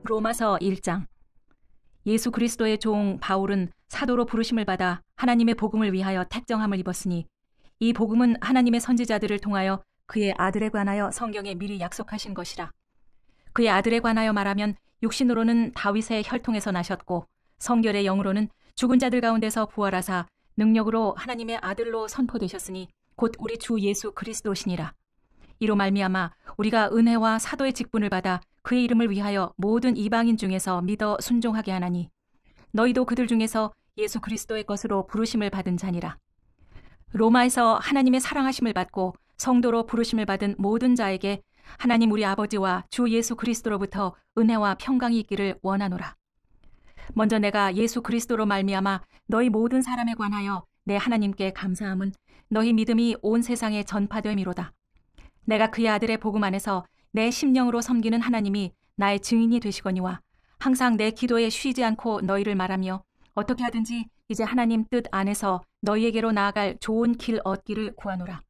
로마서 1장. 예수 그리스도의 종 바울은 사도로 부르심을 받아 하나님의 복음을 위하여 택정함을 입었으니 이 복음은 하나님의 선지자들을 통하여 그의 아들에 관하여 성경에 미리 약속하신 것이라. 그의 아들에 관하여 말하면 육신으로는 다윗의 혈통에서 나셨고 성결의 영으로는 죽은 자들 가운데서 부활하사 능력으로 하나님의 아들로 선포되셨으니 곧 우리 주 예수 그리스도시니라. 이로 말미암아 우리가 은혜와 사도의 직분을 받아 그의 이름을 위하여 모든 이방인 중에서 믿어 순종하게 하나니 너희도 그들 중에서 예수 그리스도의 것으로 부르심을 받은 자니라. 로마에서 하나님의 사랑하심을 받고 성도로 부르심을 받은 모든 자에게 하나님 우리 아버지와 주 예수 그리스도로부터 은혜와 평강이 있기를 원하노라. 먼저 내가 예수 그리스도로 말미암아 너희 모든 사람에 관하여 내 하나님께 감사함은 너희 믿음이 온 세상에 전파됨이로다. 내가 그의 아들의 복음 안에서 내 심령으로 섬기는 하나님이 나의 증인이 되시거니와 항상 내 기도에 쉬지 않고 너희를 말하며 어떻게 하든지 이제 하나님 뜻 안에서 너희에게로 나아갈 좋은 길 얻기를 구하노라.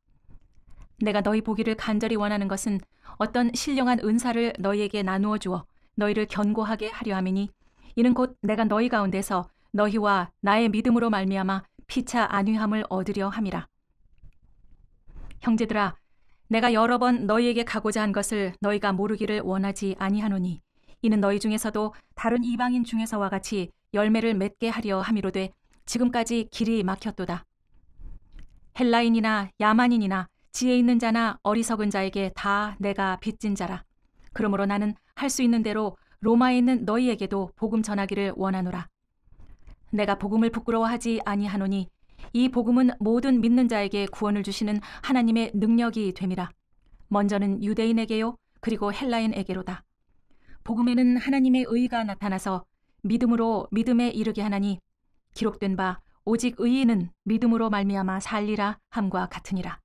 내가 너희 보기를 간절히 원하는 것은 어떤 신령한 은사를 너희에게 나누어 주어 너희를 견고하게 하려 함이니 이는 곧 내가 너희 가운데서 너희와 나의 믿음으로 말미암아 피차 안위함을 얻으려 함이라. 형제들아, 내가 여러 번 너희에게 가고자 한 것을 너희가 모르기를 원하지 아니하노니 이는 너희 중에서도 다른 이방인 중에서와 같이 열매를 맺게 하려 함이로되 지금까지 길이 막혔도다. 헬라인이나 야만인이나 지혜 있는 자나 어리석은 자에게 다 내가 빚진 자라. 그러므로 나는 할 수 있는 대로 로마에 있는 너희에게도 복음 전하기를 원하노라. 내가 복음을 부끄러워하지 아니하노니 이 복음은 모든 믿는 자에게 구원을 주시는 하나님의 능력이 됨이라. 먼저는 유대인에게요 그리고 헬라인에게로다. 복음에는 하나님의 의가 나타나서 믿음으로 믿음에 이르게 하나니 기록된 바 오직 의인은 믿음으로 말미암아 살리라 함과 같으니라.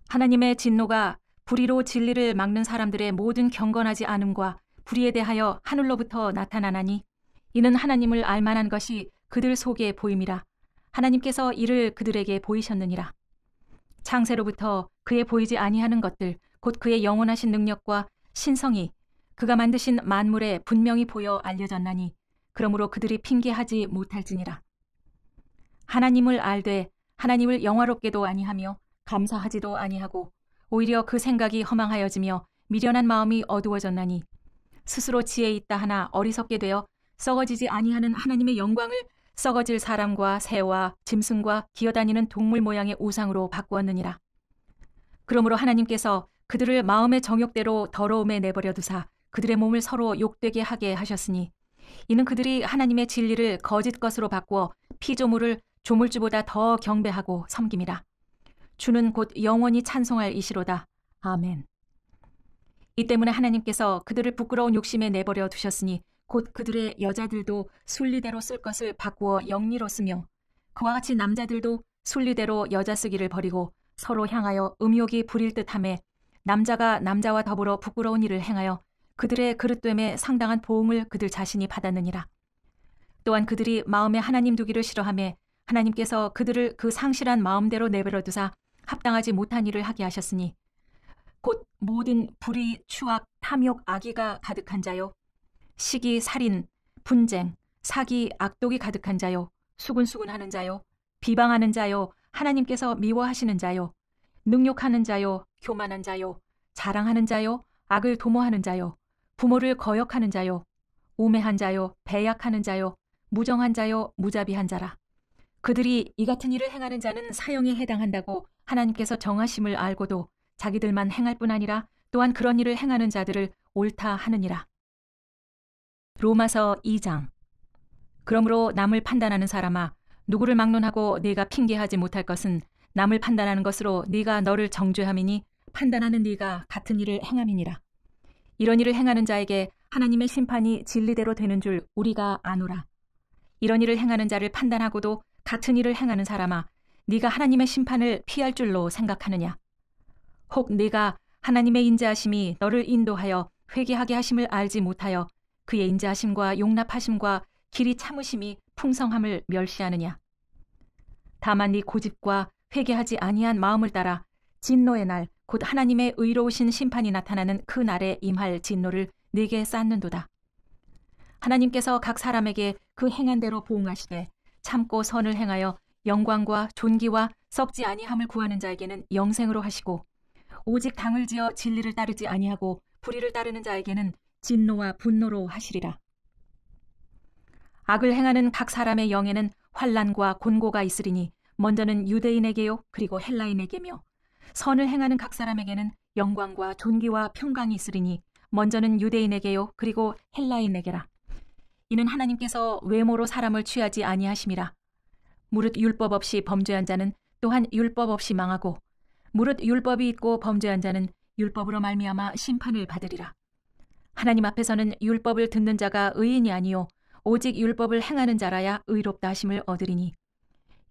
하나님의 진노가 불의로 진리를 막는 사람들의 모든 경건하지 않음과 불의에 대하여 하늘로부터 나타나나니 이는 하나님을 알만한 것이 그들 속에 보임이라. 하나님께서 이를 그들에게 보이셨느니라. 창세로부터 그의 보이지 아니하는 것들 곧 그의 영원하신 능력과 신성이 그가 만드신 만물에 분명히 보여 알려졌나니 그러므로 그들이 핑계하지 못할지니라. 하나님을 알되 하나님을 영화롭게도 아니하며 감사하지도 아니하고 오히려 그 생각이 허망하여지며 미련한 마음이 어두워졌나니 스스로 지혜 있다 하나 어리석게 되어 썩어지지 아니하는 하나님의 영광을 썩어질 사람과 새와 짐승과 기어다니는 동물 모양의 우상으로 바꾸었느니라. 그러므로 하나님께서 그들을 마음의 정욕대로 더러움에 내버려 두사 그들의 몸을 서로 욕되게 하게 하셨으니 이는 그들이 하나님의 진리를 거짓 것으로 바꾸어 피조물을 조물주보다 더 경배하고 섬김이라. 주는 곧 영원히 찬송할 이시로다. 아멘. 이 때문에 하나님께서 그들을 부끄러운 욕심에 내버려 두셨으니 곧 그들의 여자들도 순리대로 쓸 것을 바꾸어 영리로 쓰며 그와 같이 남자들도 순리대로 여자 쓰기를 버리고 서로 향하여 음욕이 부릴 듯하며 남자가 남자와 더불어 부끄러운 일을 행하여 그들의 그릇됨에 상당한 보응을 그들 자신이 받았느니라. 또한 그들이 마음에 하나님 두기를 싫어하며 하나님께서 그들을 그 상실한 마음대로 내버려 두사 합당하지 못한 일을 하게 하셨으니 곧 모든 불의, 추악, 탐욕, 악의가 가득한 자요 시기, 살인, 분쟁, 사기, 악독이 가득한 자요 수군수군하는 자요 비방하는 자요 하나님께서 미워하시는 자요 능욕하는 자요 교만한 자요 자랑하는 자요 악을 도모하는 자요 부모를 거역하는 자요 우매한 자요 배약하는 자요 무정한 자요 무자비한 자라. 그들이 이 같은 일을 행하는 자는 사형에 해당한다고 하나님께서 정하심을 알고도 자기들만 행할 뿐 아니라 또한 그런 일을 행하는 자들을 옳다 하느니라. 로마서 2장. 그러므로 남을 판단하는 사람아, 누구를 막론하고 네가 핑계하지 못할 것은 남을 판단하는 것으로 네가 너를 정죄함이니 판단하는 네가 같은 일을 행함이니라. 이런 일을 행하는 자에게 하나님의 심판이 진리대로 되는 줄 우리가 아노라. 이런 일을 행하는 자를 판단하고도 같은 일을 행하는 사람아, 네가 하나님의 심판을 피할 줄로 생각하느냐? 혹 네가 하나님의 인자하심이 너를 인도하여 회개하게 하심을 알지 못하여 그의 인자하심과 용납하심과 길이 참으심이 풍성함을 멸시하느냐? 다만 네 고집과 회개하지 아니한 마음을 따라 진노의 날 곧 하나님의 의로우신 심판이 나타나는 그 날에 임할 진노를 네게 쌓는도다. 하나님께서 각 사람에게 그 행한 대로 보응하시되 참고 선을 행하여 영광과 존귀와 썩지 아니함을 구하는 자에게는 영생으로 하시고 오직 당을 지어 진리를 따르지 아니하고 불의를 따르는 자에게는 진노와 분노로 하시리라. 악을 행하는 각 사람의 영에는 환난과 곤고가 있으리니 먼저는 유대인에게요 그리고 헬라인에게며 선을 행하는 각 사람에게는 영광과 존귀와 평강이 있으리니 먼저는 유대인에게요 그리고 헬라인에게라. 이는 하나님께서 외모로 사람을 취하지 아니하심이라. 무릇 율법 없이 범죄한 자는 또한 율법 없이 망하고 무릇 율법이 있고 범죄한 자는 율법으로 말미암아 심판을 받으리라. 하나님 앞에서는 율법을 듣는 자가 의인이 아니요 오직 율법을 행하는 자라야 의롭다 하심을 얻으리니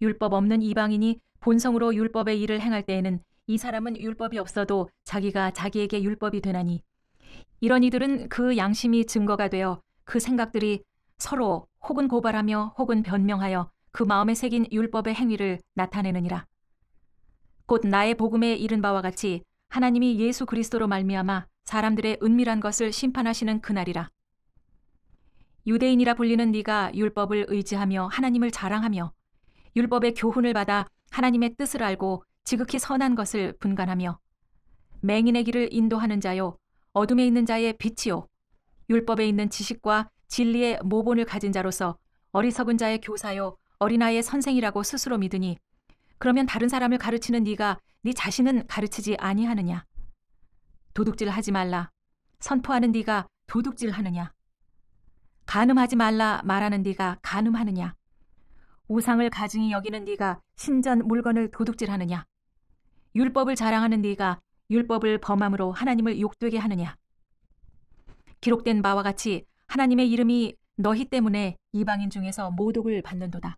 율법 없는 이방인이 본성으로 율법의 일을 행할 때에는 이 사람은 율법이 없어도 자기가 자기에게 율법이 되나니 이런 이들은 그 양심이 증거가 되어 그 생각들이 서로 혹은 고발하며 혹은 변명하여 그 마음에 새긴 율법의 행위를 나타내느니라. 곧 나의 복음에 이른 바와 같이 하나님이 예수 그리스도로 말미암아 사람들의 은밀한 것을 심판하시는 그날이라. 유대인이라 불리는 네가 율법을 의지하며 하나님을 자랑하며 율법의 교훈을 받아 하나님의 뜻을 알고 지극히 선한 것을 분간하며 맹인의 길을 인도하는 자요 어둠에 있는 자의 빛이요 율법에 있는 지식과 진리의 모본을 가진 자로서 어리석은 자의 교사요 어린아이의 선생이라고 스스로 믿으니 그러면 다른 사람을 가르치는 네가 네 자신은 가르치지 아니하느냐? 도둑질하지 말라. 선포하는 네가 도둑질하느냐? 간음하지 말라 말하는 네가 간음하느냐? 우상을 가증히 여기는 네가 신전 물건을 도둑질하느냐? 율법을 자랑하는 네가 율법을 범함으로 하나님을 욕되게 하느냐? 기록된 바와 같이 하나님의 이름이 너희 때문에 이방인 중에서 모독을 받는도다.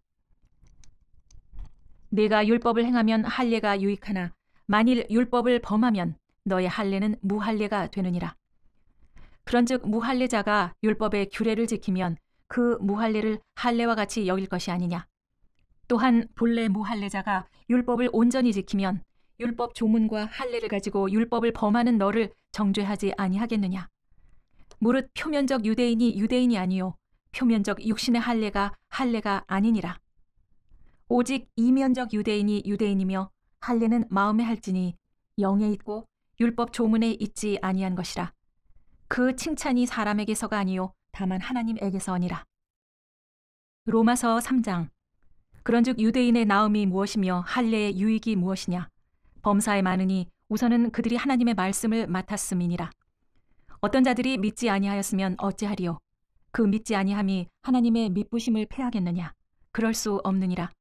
네가 율법을 행하면 할례가 유익하나 만일 율법을 범하면 너의 할례는 무할례가 되느니라. 그런즉 무할례자가 율법의 규례를 지키면 그 무할례를 할례와 같이 여길 것이 아니냐. 또한 본래 무할례자가 율법을 온전히 지키면 율법 조문과 할례를 가지고 율법을 범하는 너를 정죄하지 아니하겠느냐. 무릇 표면적 유대인이 유대인이 아니요 표면적 육신의 할례가 할례가 아니니라. 오직 이면적 유대인이 유대인이며 할례는 마음에 할지니 영에 있고 율법 조문에 있지 아니한 것이라. 그 칭찬이 사람에게서가 아니요 다만 하나님에게서니라. 로마서 3장. 그런즉 유대인의 나음이 무엇이며 할례의 유익이 무엇이냐. 범사에 많으니 우선은 그들이 하나님의 말씀을 맡았음이니라. 어떤 자들이 믿지 아니하였으면 어찌하리요. 그 믿지 아니함이 하나님의 믿부심을 패하겠느냐. 그럴 수 없느니라.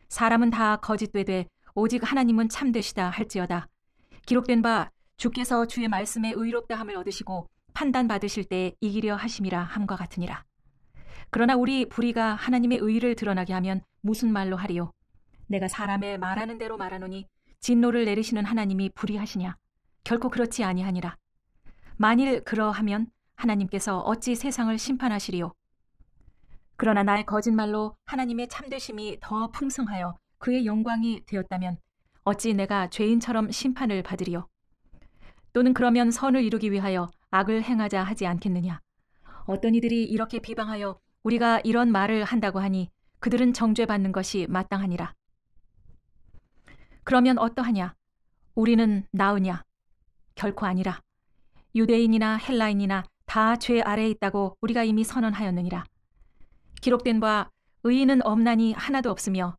사람은 다 거짓되되 오직 하나님은 참되시다 할지어다. 기록된 바 주께서 주의 말씀에 의롭다함을 얻으시고 판단받으실 때 이기려 하심이라 함과 같으니라. 그러나 우리 불의가 하나님의 의를 드러나게 하면 무슨 말로 하리요. 내가 사람의 말하는 대로 말하노니 진노를 내리시는 하나님이 불의하시냐. 결코 그렇지 아니하니라. 만일 그러하면 하나님께서 어찌 세상을 심판하시리요. 그러나 나의 거짓말로 하나님의 참되심이 더 풍성하여 그의 영광이 되었다면 어찌 내가 죄인처럼 심판을 받으리요. 또는 그러면 선을 이루기 위하여 악을 행하자 하지 않겠느냐. 어떤 이들이 이렇게 비방하여 우리가 이런 말을 한다고 하니 그들은 정죄받는 것이 마땅하니라. 그러면 어떠하냐? 우리는 나으냐? 결코 아니라. 유대인이나 헬라인이나 다 죄 아래에 있다고 우리가 이미 선언하였느니라. 기록된 바 의인은 없나니 하나도 없으며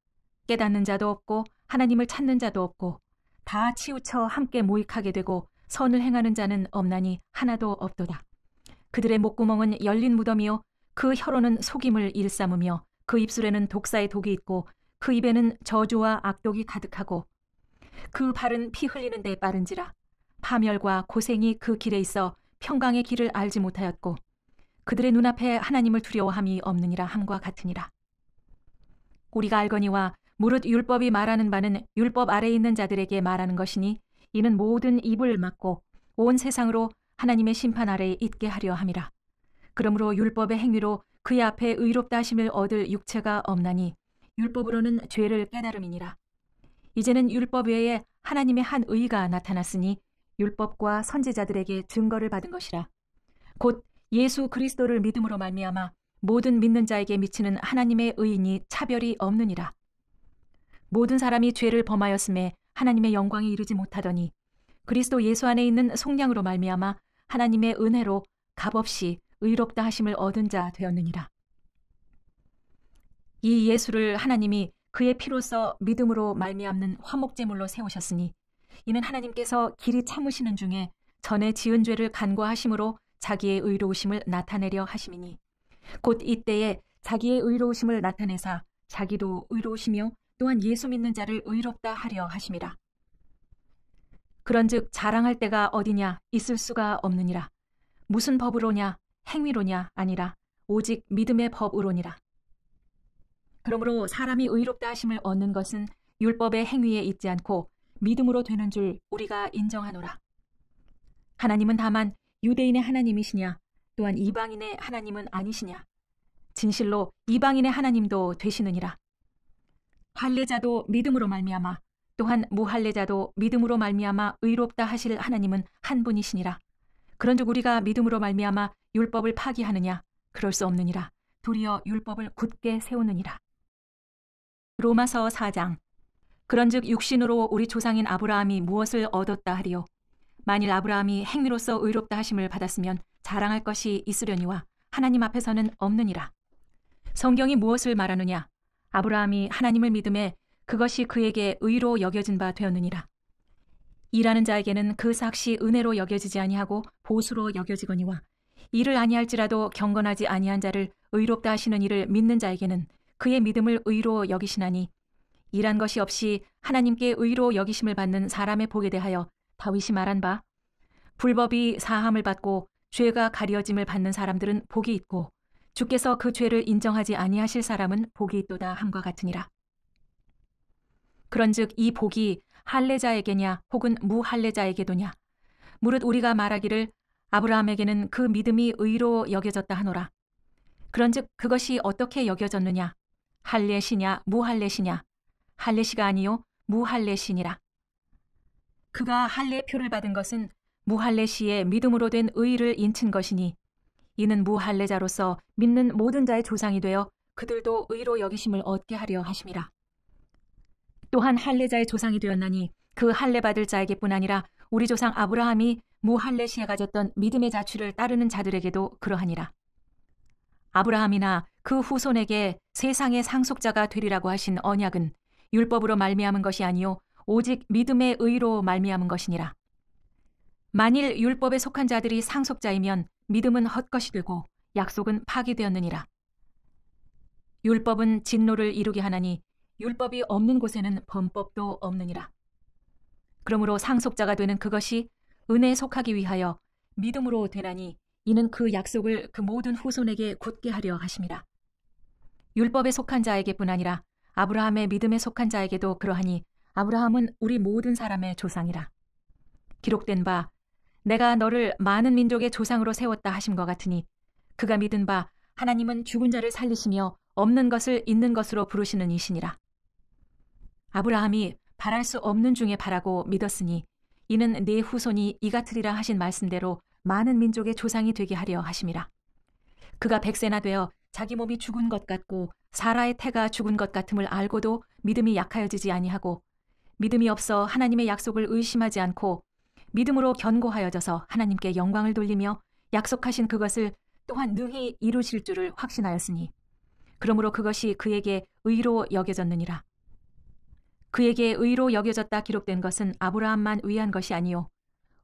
깨닫는 자도 없고 하나님을 찾는 자도 없고 다 치우쳐 함께 모익하게 되고 선을 행하는 자는 없나니 하나도 없도다. 그들의 목구멍은 열린 무덤이요 그 혀로는 속임을 일삼으며 그 입술에는 독사의 독이 있고 그 입에는 저주와 악독이 가득하고 그 발은 피 흘리는 데 빠른지라. 파멸과 고생이 그 길에 있어 평강의 길을 알지 못하였고 그들의 눈앞에 하나님을 두려워함이 없느니라 함과 같으니라. 우리가 알거니와 무릇 율법이 말하는 바는 율법 아래에 있는 자들에게 말하는 것이니 이는 모든 입을 막고 온 세상으로 하나님의 심판 아래에 있게 하려 함이라. 그러므로 율법의 행위로 그의 앞에 의롭다 하심을 얻을 육체가 없나니 율법으로는 죄를 깨달음이니라. 이제는 율법 외에 하나님의 한 의가 나타났으니 율법과 선지자들에게 증거를 받은 것이라. 곧 예수 그리스도를 믿음으로 말미암아 모든 믿는 자에게 미치는 하나님의 의인이 차별이 없느니라. 모든 사람이 죄를 범하였음에 하나님의 영광에 이르지 못하더니 그리스도 예수 안에 있는 속량으로 말미암아 하나님의 은혜로 값없이 의롭다 하심을 얻은 자 되었느니라. 이 예수를 하나님이 그의 피로써 믿음으로 말미암는 화목제물로 세우셨으니 이는 하나님께서 길이 참으시는 중에 전에 지은 죄를 간과하심으로 자기의 의로우심을 나타내려 하심이니 곧 이때에 자기의 의로우심을 나타내사 자기도 의로우시며 또한 예수 믿는 자를 의롭다 하려 하심이라. 그런즉 자랑할 때가 어디냐 있을 수가 없느니라. 무슨 법으로냐 행위로냐 아니라 오직 믿음의 법으로니라. 그러므로 사람이 의롭다 하심을 얻는 것은 율법의 행위에 있지 않고 믿음으로 되는 줄 우리가 인정하노라. 하나님은 다만 유대인의 하나님이시냐 또한 이방인의 하나님은 아니시냐. 진실로 이방인의 하나님도 되시느니라. 할례자도 믿음으로 말미암아 또한 무할례자도 믿음으로 말미암아 의롭다 하실 하나님은 한 분이시니라. 그런즉 우리가 믿음으로 말미암아 율법을 파기하느냐 그럴 수 없느니라. 도리어 율법을 굳게 세우느니라. 로마서 4장. 그런즉 육신으로 우리 조상인 아브라함이 무엇을 얻었다 하리요. 만일 아브라함이 행위로서 의롭다 하심을 받았으면 자랑할 것이 있으려니와 하나님 앞에서는 없느니라. 성경이 무엇을 말하느냐. 아브라함이 하나님을 믿음에 그것이 그에게 의로 여겨진 바 되었느니라. 일하는 자에게는 그 삭시 은혜로 여겨지지 아니하고 보수로 여겨지거니와 이를 아니할지라도 경건하지 아니한 자를 의롭다 하시는 이를 믿는 자에게는 그의 믿음을 의로 여기시나니 일한 것이 없이 하나님께 의로 여기심을 받는 사람의 복에 대하여 다윗이 말한 바 불법이 사함을 받고 죄가 가려짐을 받는 사람들은 복이 있고 주께서 그 죄를 인정하지 아니하실 사람은 복이 있도다 함과 같으니라. 그런즉 이 복이 할례자에게냐 혹은 무할례자에게도냐. 무릇 우리가 말하기를 아브라함에게는 그 믿음이 의로 여겨졌다 하노라. 그런즉 그것이 어떻게 여겨졌느냐. 할례시냐 무할례시냐. 할례시가 아니요 무할례시니라. 그가 할례표를 받은 것은 무할례시의 믿음으로 된 의를 인친 것이니 이는 무할례자로서 믿는 모든 자의 조상이 되어 그들도 의로 여기심을 얻게 하려 하심이라. 또한 할례자의 조상이 되었나니 그 할례 받을 자에게뿐 아니라 우리 조상 아브라함이 무할례시에 가졌던 믿음의 자취를 따르는 자들에게도 그러하니라. 아브라함이나 그 후손에게 세상의 상속자가 되리라고 하신 언약은 율법으로 말미암은 것이 아니요 오직 믿음의 의로 말미암은 것이니라. 만일 율법에 속한 자들이 상속자이면 믿음은 헛것이 되고 약속은 파기되었느니라. 율법은 진노를 이루게 하나니 율법이 없는 곳에는 범법도 없느니라. 그러므로 상속자가 되는 그것이 은혜에 속하기 위하여 믿음으로 되나니 이는 그 약속을 그 모든 후손에게 굳게 하려 하심이라. 율법에 속한 자에게뿐 아니라 아브라함의 믿음에 속한 자에게도 그러하니 아브라함은 우리 모든 사람의 조상이라. 기록된 바 내가 너를 많은 민족의 조상으로 세웠다 하심과 같으니 그가 믿은 바 하나님은 죽은 자를 살리시며 없는 것을 있는 것으로 부르시는 이시니라. 아브라함이 바랄 수 없는 중에 바라고 믿었으니 이는 네 후손이 이같으리라 하신 말씀대로 많은 민족의 조상이 되게 하려 하심이라. 그가 100세나 되어 자기 몸이 죽은 것 같고 사라의 태가 죽은 것 같음을 알고도 믿음이 약하여지지 아니하고 믿음이 없어 하나님의 약속을 의심하지 않고 믿음으로 견고하여져서 하나님께 영광을 돌리며 약속하신 그것을 또한 능히 이루실 줄을 확신하였으니 그러므로 그것이 그에게 의로 여겨졌느니라. 그에게 의로 여겨졌다 기록된 것은 아브라함만 위한 것이 아니요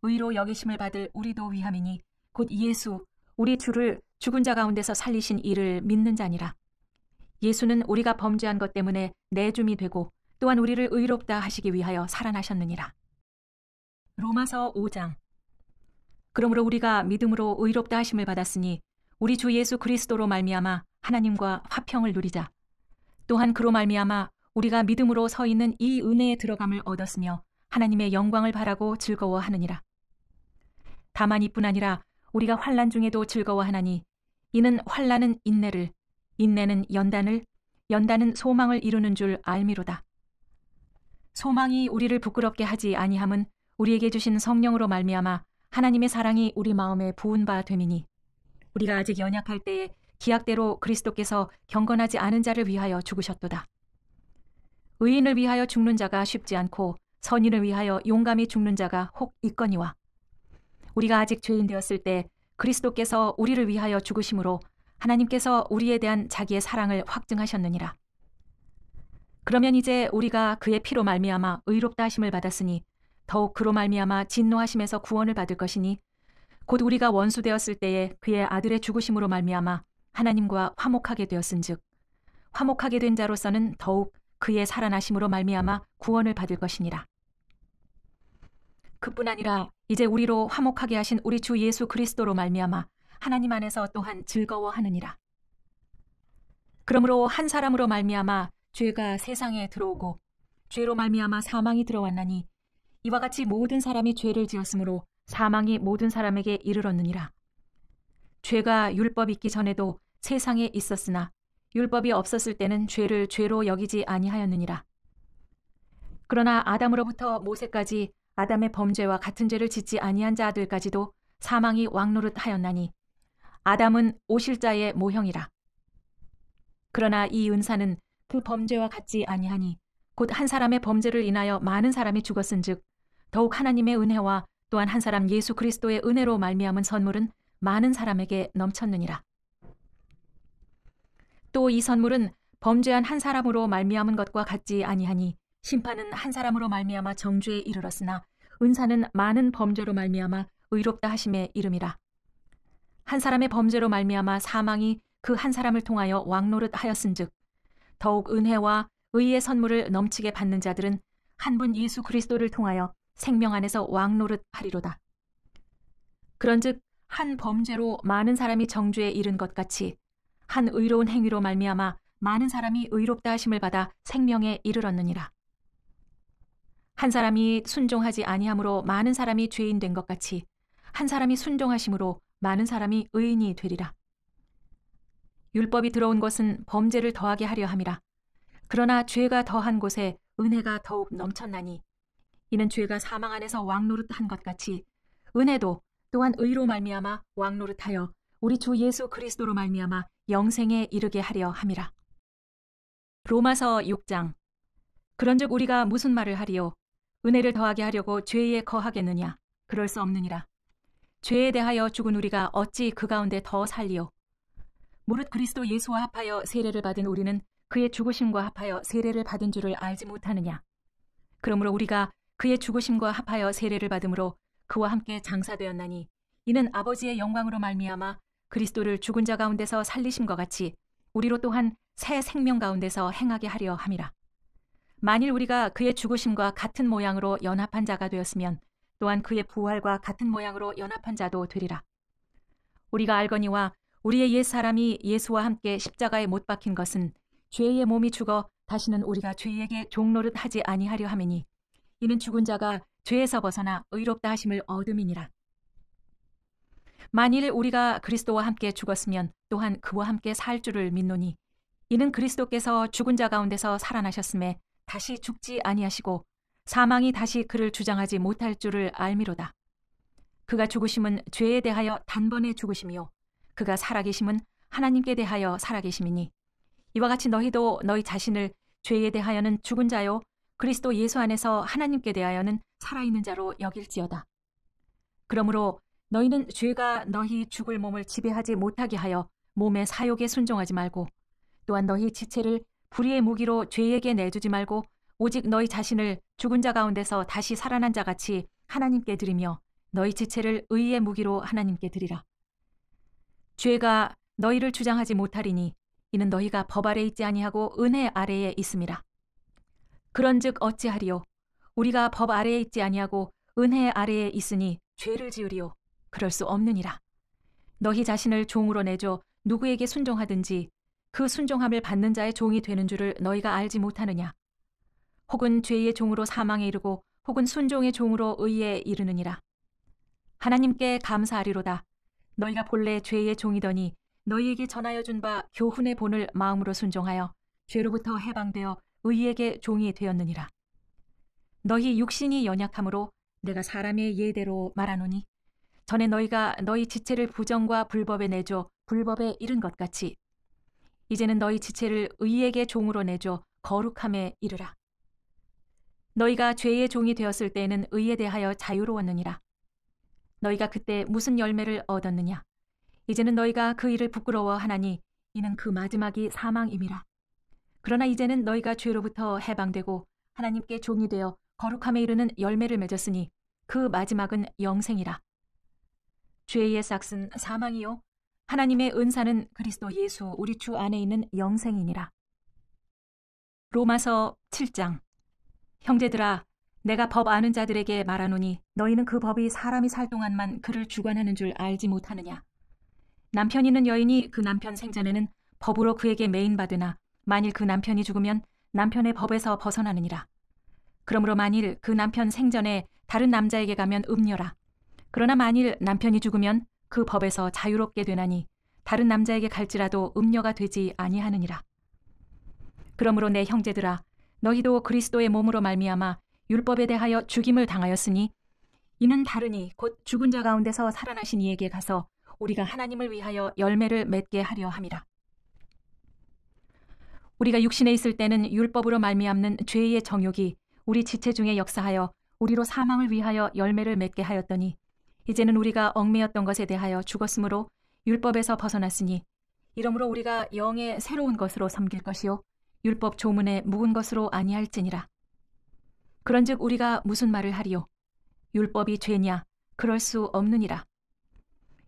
의로 여기심을 받을 우리도 위함이니 곧 예수 우리 주를 죽은 자 가운데서 살리신 이를 믿는 자니라. 예수는 우리가 범죄한 것 때문에 내줌이 되고 또한 우리를 의롭다 하시기 위하여 살아나셨느니라. 로마서 5장. 그러므로 우리가 믿음으로 의롭다 하심을 받았으니 우리 주 예수 그리스도로 말미암아 하나님과 화평을 누리자. 또한 그로 말미암아 우리가 믿음으로 서 있는 이 은혜에 들어감을 얻었으며 하나님의 영광을 바라고 즐거워하느니라. 다만 이뿐 아니라 우리가 환난 중에도 즐거워하나니 이는 환난은 인내를, 인내는 연단을, 연단은 소망을 이루는 줄 알미로다. 소망이 우리를 부끄럽게 하지 아니함은 우리에게 주신 성령으로 말미암아 하나님의 사랑이 우리 마음에 부은 바 됨이니 우리가 아직 연약할 때에 기약대로 그리스도께서 경건하지 않은 자를 위하여 죽으셨도다. 의인을 위하여 죽는 자가 쉽지 않고 선인을 위하여 용감히 죽는 자가 혹 있거니와 우리가 아직 죄인 되었을 때 그리스도께서 우리를 위하여 죽으심으로 하나님께서 우리에 대한 자기의 사랑을 확증하셨느니라. 그러면 이제 우리가 그의 피로 말미암아 의롭다 하심을 받았으니 더욱 그로 말미암아 진노하심에서 구원을 받을 것이니 곧 우리가 원수 되었을 때에 그의 아들의 죽으심으로 말미암아 하나님과 화목하게 되었은즉 화목하게 된 자로서는 더욱 그의 살아나심으로 말미암아 구원을 받을 것이니라. 그뿐 아니라 이제 우리로 화목하게 하신 우리 주 예수 그리스도로 말미암아 하나님 안에서 또한 즐거워하느니라. 그러므로 한 사람으로 말미암아 죄가 세상에 들어오고 죄로 말미암아 사망이 들어왔나니 이와 같이 모든 사람이 죄를 지었으므로 사망이 모든 사람에게 이르렀느니라. 죄가 율법이 있기 전에도 세상에 있었으나 율법이 없었을 때는 죄를 죄로 여기지 아니하였느니라. 그러나 아담으로부터 모세까지 아담의 범죄와 같은 죄를 짓지 아니한 자들까지도 사망이 왕노릇하였나니 아담은 오실 자의 모형이라. 그러나 이 은사는 그 범죄와 같지 아니하니 곧 한 사람의 범죄를 인하여 많은 사람이 죽었은즉 더욱 하나님의 은혜와 또한 한 사람 예수 그리스도의 은혜로 말미암은 선물은 많은 사람에게 넘쳤느니라. 또 이 선물은 범죄한 한 사람으로 말미암은 것과 같지 아니하니 심판은 한 사람으로 말미암아 정죄에 이르렀으나 은사는 많은 범죄로 말미암아 의롭다 하심에 이름이라. 한 사람의 범죄로 말미암아 사망이 그 한 사람을 통하여 왕노릇하였은즉 더욱 은혜와 의의 선물을 넘치게 받는 자들은 한 분 예수 그리스도를 통하여 생명 안에서 왕노릇하리로다. 그런즉 한 범죄로 많은 사람이 정죄에 이른 것 같이 한 의로운 행위로 말미암아 많은 사람이 의롭다 하심을 받아 생명에 이르렀느니라. 한 사람이 순종하지 아니함으로 많은 사람이 죄인 된 것 같이 한 사람이 순종하심으로 많은 사람이 의인이 되리라. 율법이 들어온 것은 범죄를 더하게 하려 함이라. 그러나 죄가 더한 곳에 은혜가 더욱 넘쳤나니 이는 죄가 사망 안에서 왕노릇한 것 같이 은혜도 또한 의로 말미암아 왕노릇하여 우리 주 예수 그리스도로 말미암아 영생에 이르게 하려 함이라. 로마서 6장. 그런즉 우리가 무슨 말을 하리요? 은혜를 더하게 하려고 죄에 거하겠느냐? 그럴 수 없느니라. 죄에 대하여 죽은 우리가 어찌 그 가운데 더 살리요? 무릇 그리스도 예수와 합하여 세례를 받은 우리는 그의 죽으심과 합하여 세례를 받은 줄을 알지 못하느냐? 그러므로 우리가 그의 죽으심과 합하여 세례를 받음으로 그와 함께 장사되었나니 이는 아버지의 영광으로 말미암아 그리스도를 죽은 자 가운데서 살리심과 같이 우리로 또한 새 생명 가운데서 행하게 하려 함이라. 만일 우리가 그의 죽으심과 같은 모양으로 연합한 자가 되었으면 또한 그의 부활과 같은 모양으로 연합한 자도 되리라. 우리가 알거니와 우리의 옛 사람이 예수와 함께 십자가에 못 박힌 것은 죄의 몸이 죽어 다시는 우리가 죄에게 종노릇 하지 아니하려 함이니 이는 죽은 자가 죄에서 벗어나 의롭다 하심을 얻음이니라. 만일 우리가 그리스도와 함께 죽었으면 또한 그와 함께 살 줄을 믿노니 이는 그리스도께서 죽은 자 가운데서 살아나셨음에 다시 죽지 아니하시고 사망이 다시 그를 주장하지 못할 줄을 알미로다. 그가 죽으심은 죄에 대하여 단번에 죽으심이요 그가 살아계심은 하나님께 대하여 살아계심이니 이와 같이 너희도 너희 자신을 죄에 대하여는 죽은 자요 그리스도 예수 안에서 하나님께 대하여는 살아있는 자로 여길지어다. 그러므로 너희는 죄가 너희 죽을 몸을 지배하지 못하게 하여 몸의 사욕에 순종하지 말고 또한 너희 지체를 불의의 무기로 죄에게 내주지 말고 오직 너희 자신을 죽은 자 가운데서 다시 살아난 자 같이 하나님께 드리며 너희 지체를 의의 무기로 하나님께 드리라. 죄가 너희를 주장하지 못하리니 이는 너희가 법 아래 있지 아니하고 은혜 아래에 있음이라. 그런즉 어찌하리요? 우리가 법 아래에 있지 아니하고 은혜 아래에 있으니 죄를 지으리요? 그럴 수 없느니라. 너희 자신을 종으로 내줘 누구에게 순종하든지 그 순종함을 받는 자의 종이 되는 줄을 너희가 알지 못하느냐? 혹은 죄의 종으로 사망에 이르고 혹은 순종의 종으로 의에 이르느니라. 하나님께 감사하리로다. 너희가 본래 죄의 종이더니 너희에게 전하여 준 바 교훈의 본을 마음으로 순종하여 죄로부터 해방되어 의에게 종이 되었느니라. 너희 육신이 연약함으로 내가 사람의 예대로 말하노니 전에 너희가 너희 지체를 부정과 불법에 내줘 불법에 이른 것 같이 이제는 너희 지체를 의에게 종으로 내줘 거룩함에 이르라. 너희가 죄의 종이 되었을 때에는 의에 대하여 자유로웠느니라. 너희가 그때 무슨 열매를 얻었느냐? 이제는 너희가 그 일을 부끄러워하나니 이는 그 마지막이 사망임이라. 그러나 이제는 너희가 죄로부터 해방되고 하나님께 종이 되어 거룩함에 이르는 열매를 맺었으니 그 마지막은 영생이라. 죄의 싹은 사망이요 하나님의 은사는 그리스도 예수 우리 주 안에 있는 영생이니라. 로마서 7장. 형제들아, 내가 법 아는 자들에게 말하노니 너희는 그 법이 사람이 살 동안만 그를 주관하는 줄 알지 못하느냐. 남편 있는 여인이 그 남편 생전에는 법으로 그에게 매인받으나 만일 그 남편이 죽으면 남편의 법에서 벗어나느니라. 그러므로 만일 그 남편 생전에 다른 남자에게 가면 음녀라. 그러나 만일 남편이 죽으면 그 법에서 자유롭게 되나니 다른 남자에게 갈지라도 음녀가 되지 아니하느니라. 그러므로 내 형제들아, 너희도 그리스도의 몸으로 말미암아 율법에 대하여 죽임을 당하였으니 이는 다르니 곧 죽은 자 가운데서 살아나신 이에게 가서 우리가 하나님을 위하여 열매를 맺게 하려 함이라. 우리가 육신에 있을 때는 율법으로 말미암는 죄의 정욕이 우리 지체 중에 역사하여 우리로 사망을 위하여 열매를 맺게 하였더니 이제는 우리가 얽매였던 것에 대하여 죽었으므로 율법에서 벗어났으니 이러므로 우리가 영의 새로운 것으로 섬길 것이요 율법 조문에 묵은 것으로 아니할지니라. 그런즉 우리가 무슨 말을 하리요? 율법이 죄냐? 그럴 수 없느니라.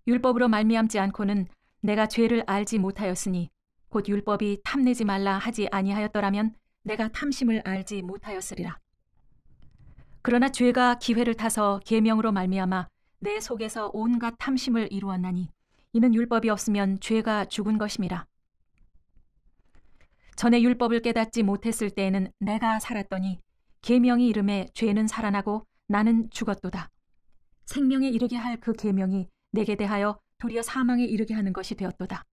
율법으로 말미암지 않고는 내가 죄를 알지 못하였으니 곧 율법이 탐내지 말라 하지 아니하였더라면 내가 탐심을 알지 못하였으리라. 그러나 죄가 기회를 타서 계명으로 말미암아 내 속에서 온갖 탐심을 이루었나니 이는 율법이 없으면 죄가 죽은 것임이라. 전에 율법을 깨닫지 못했을 때에는 내가 살았더니 계명이 이름에 죄는 살아나고 나는 죽었도다. 생명에 이르게 할 그 계명이 내게 대하여 도리어 사망에 이르게 하는 것이 되었도다.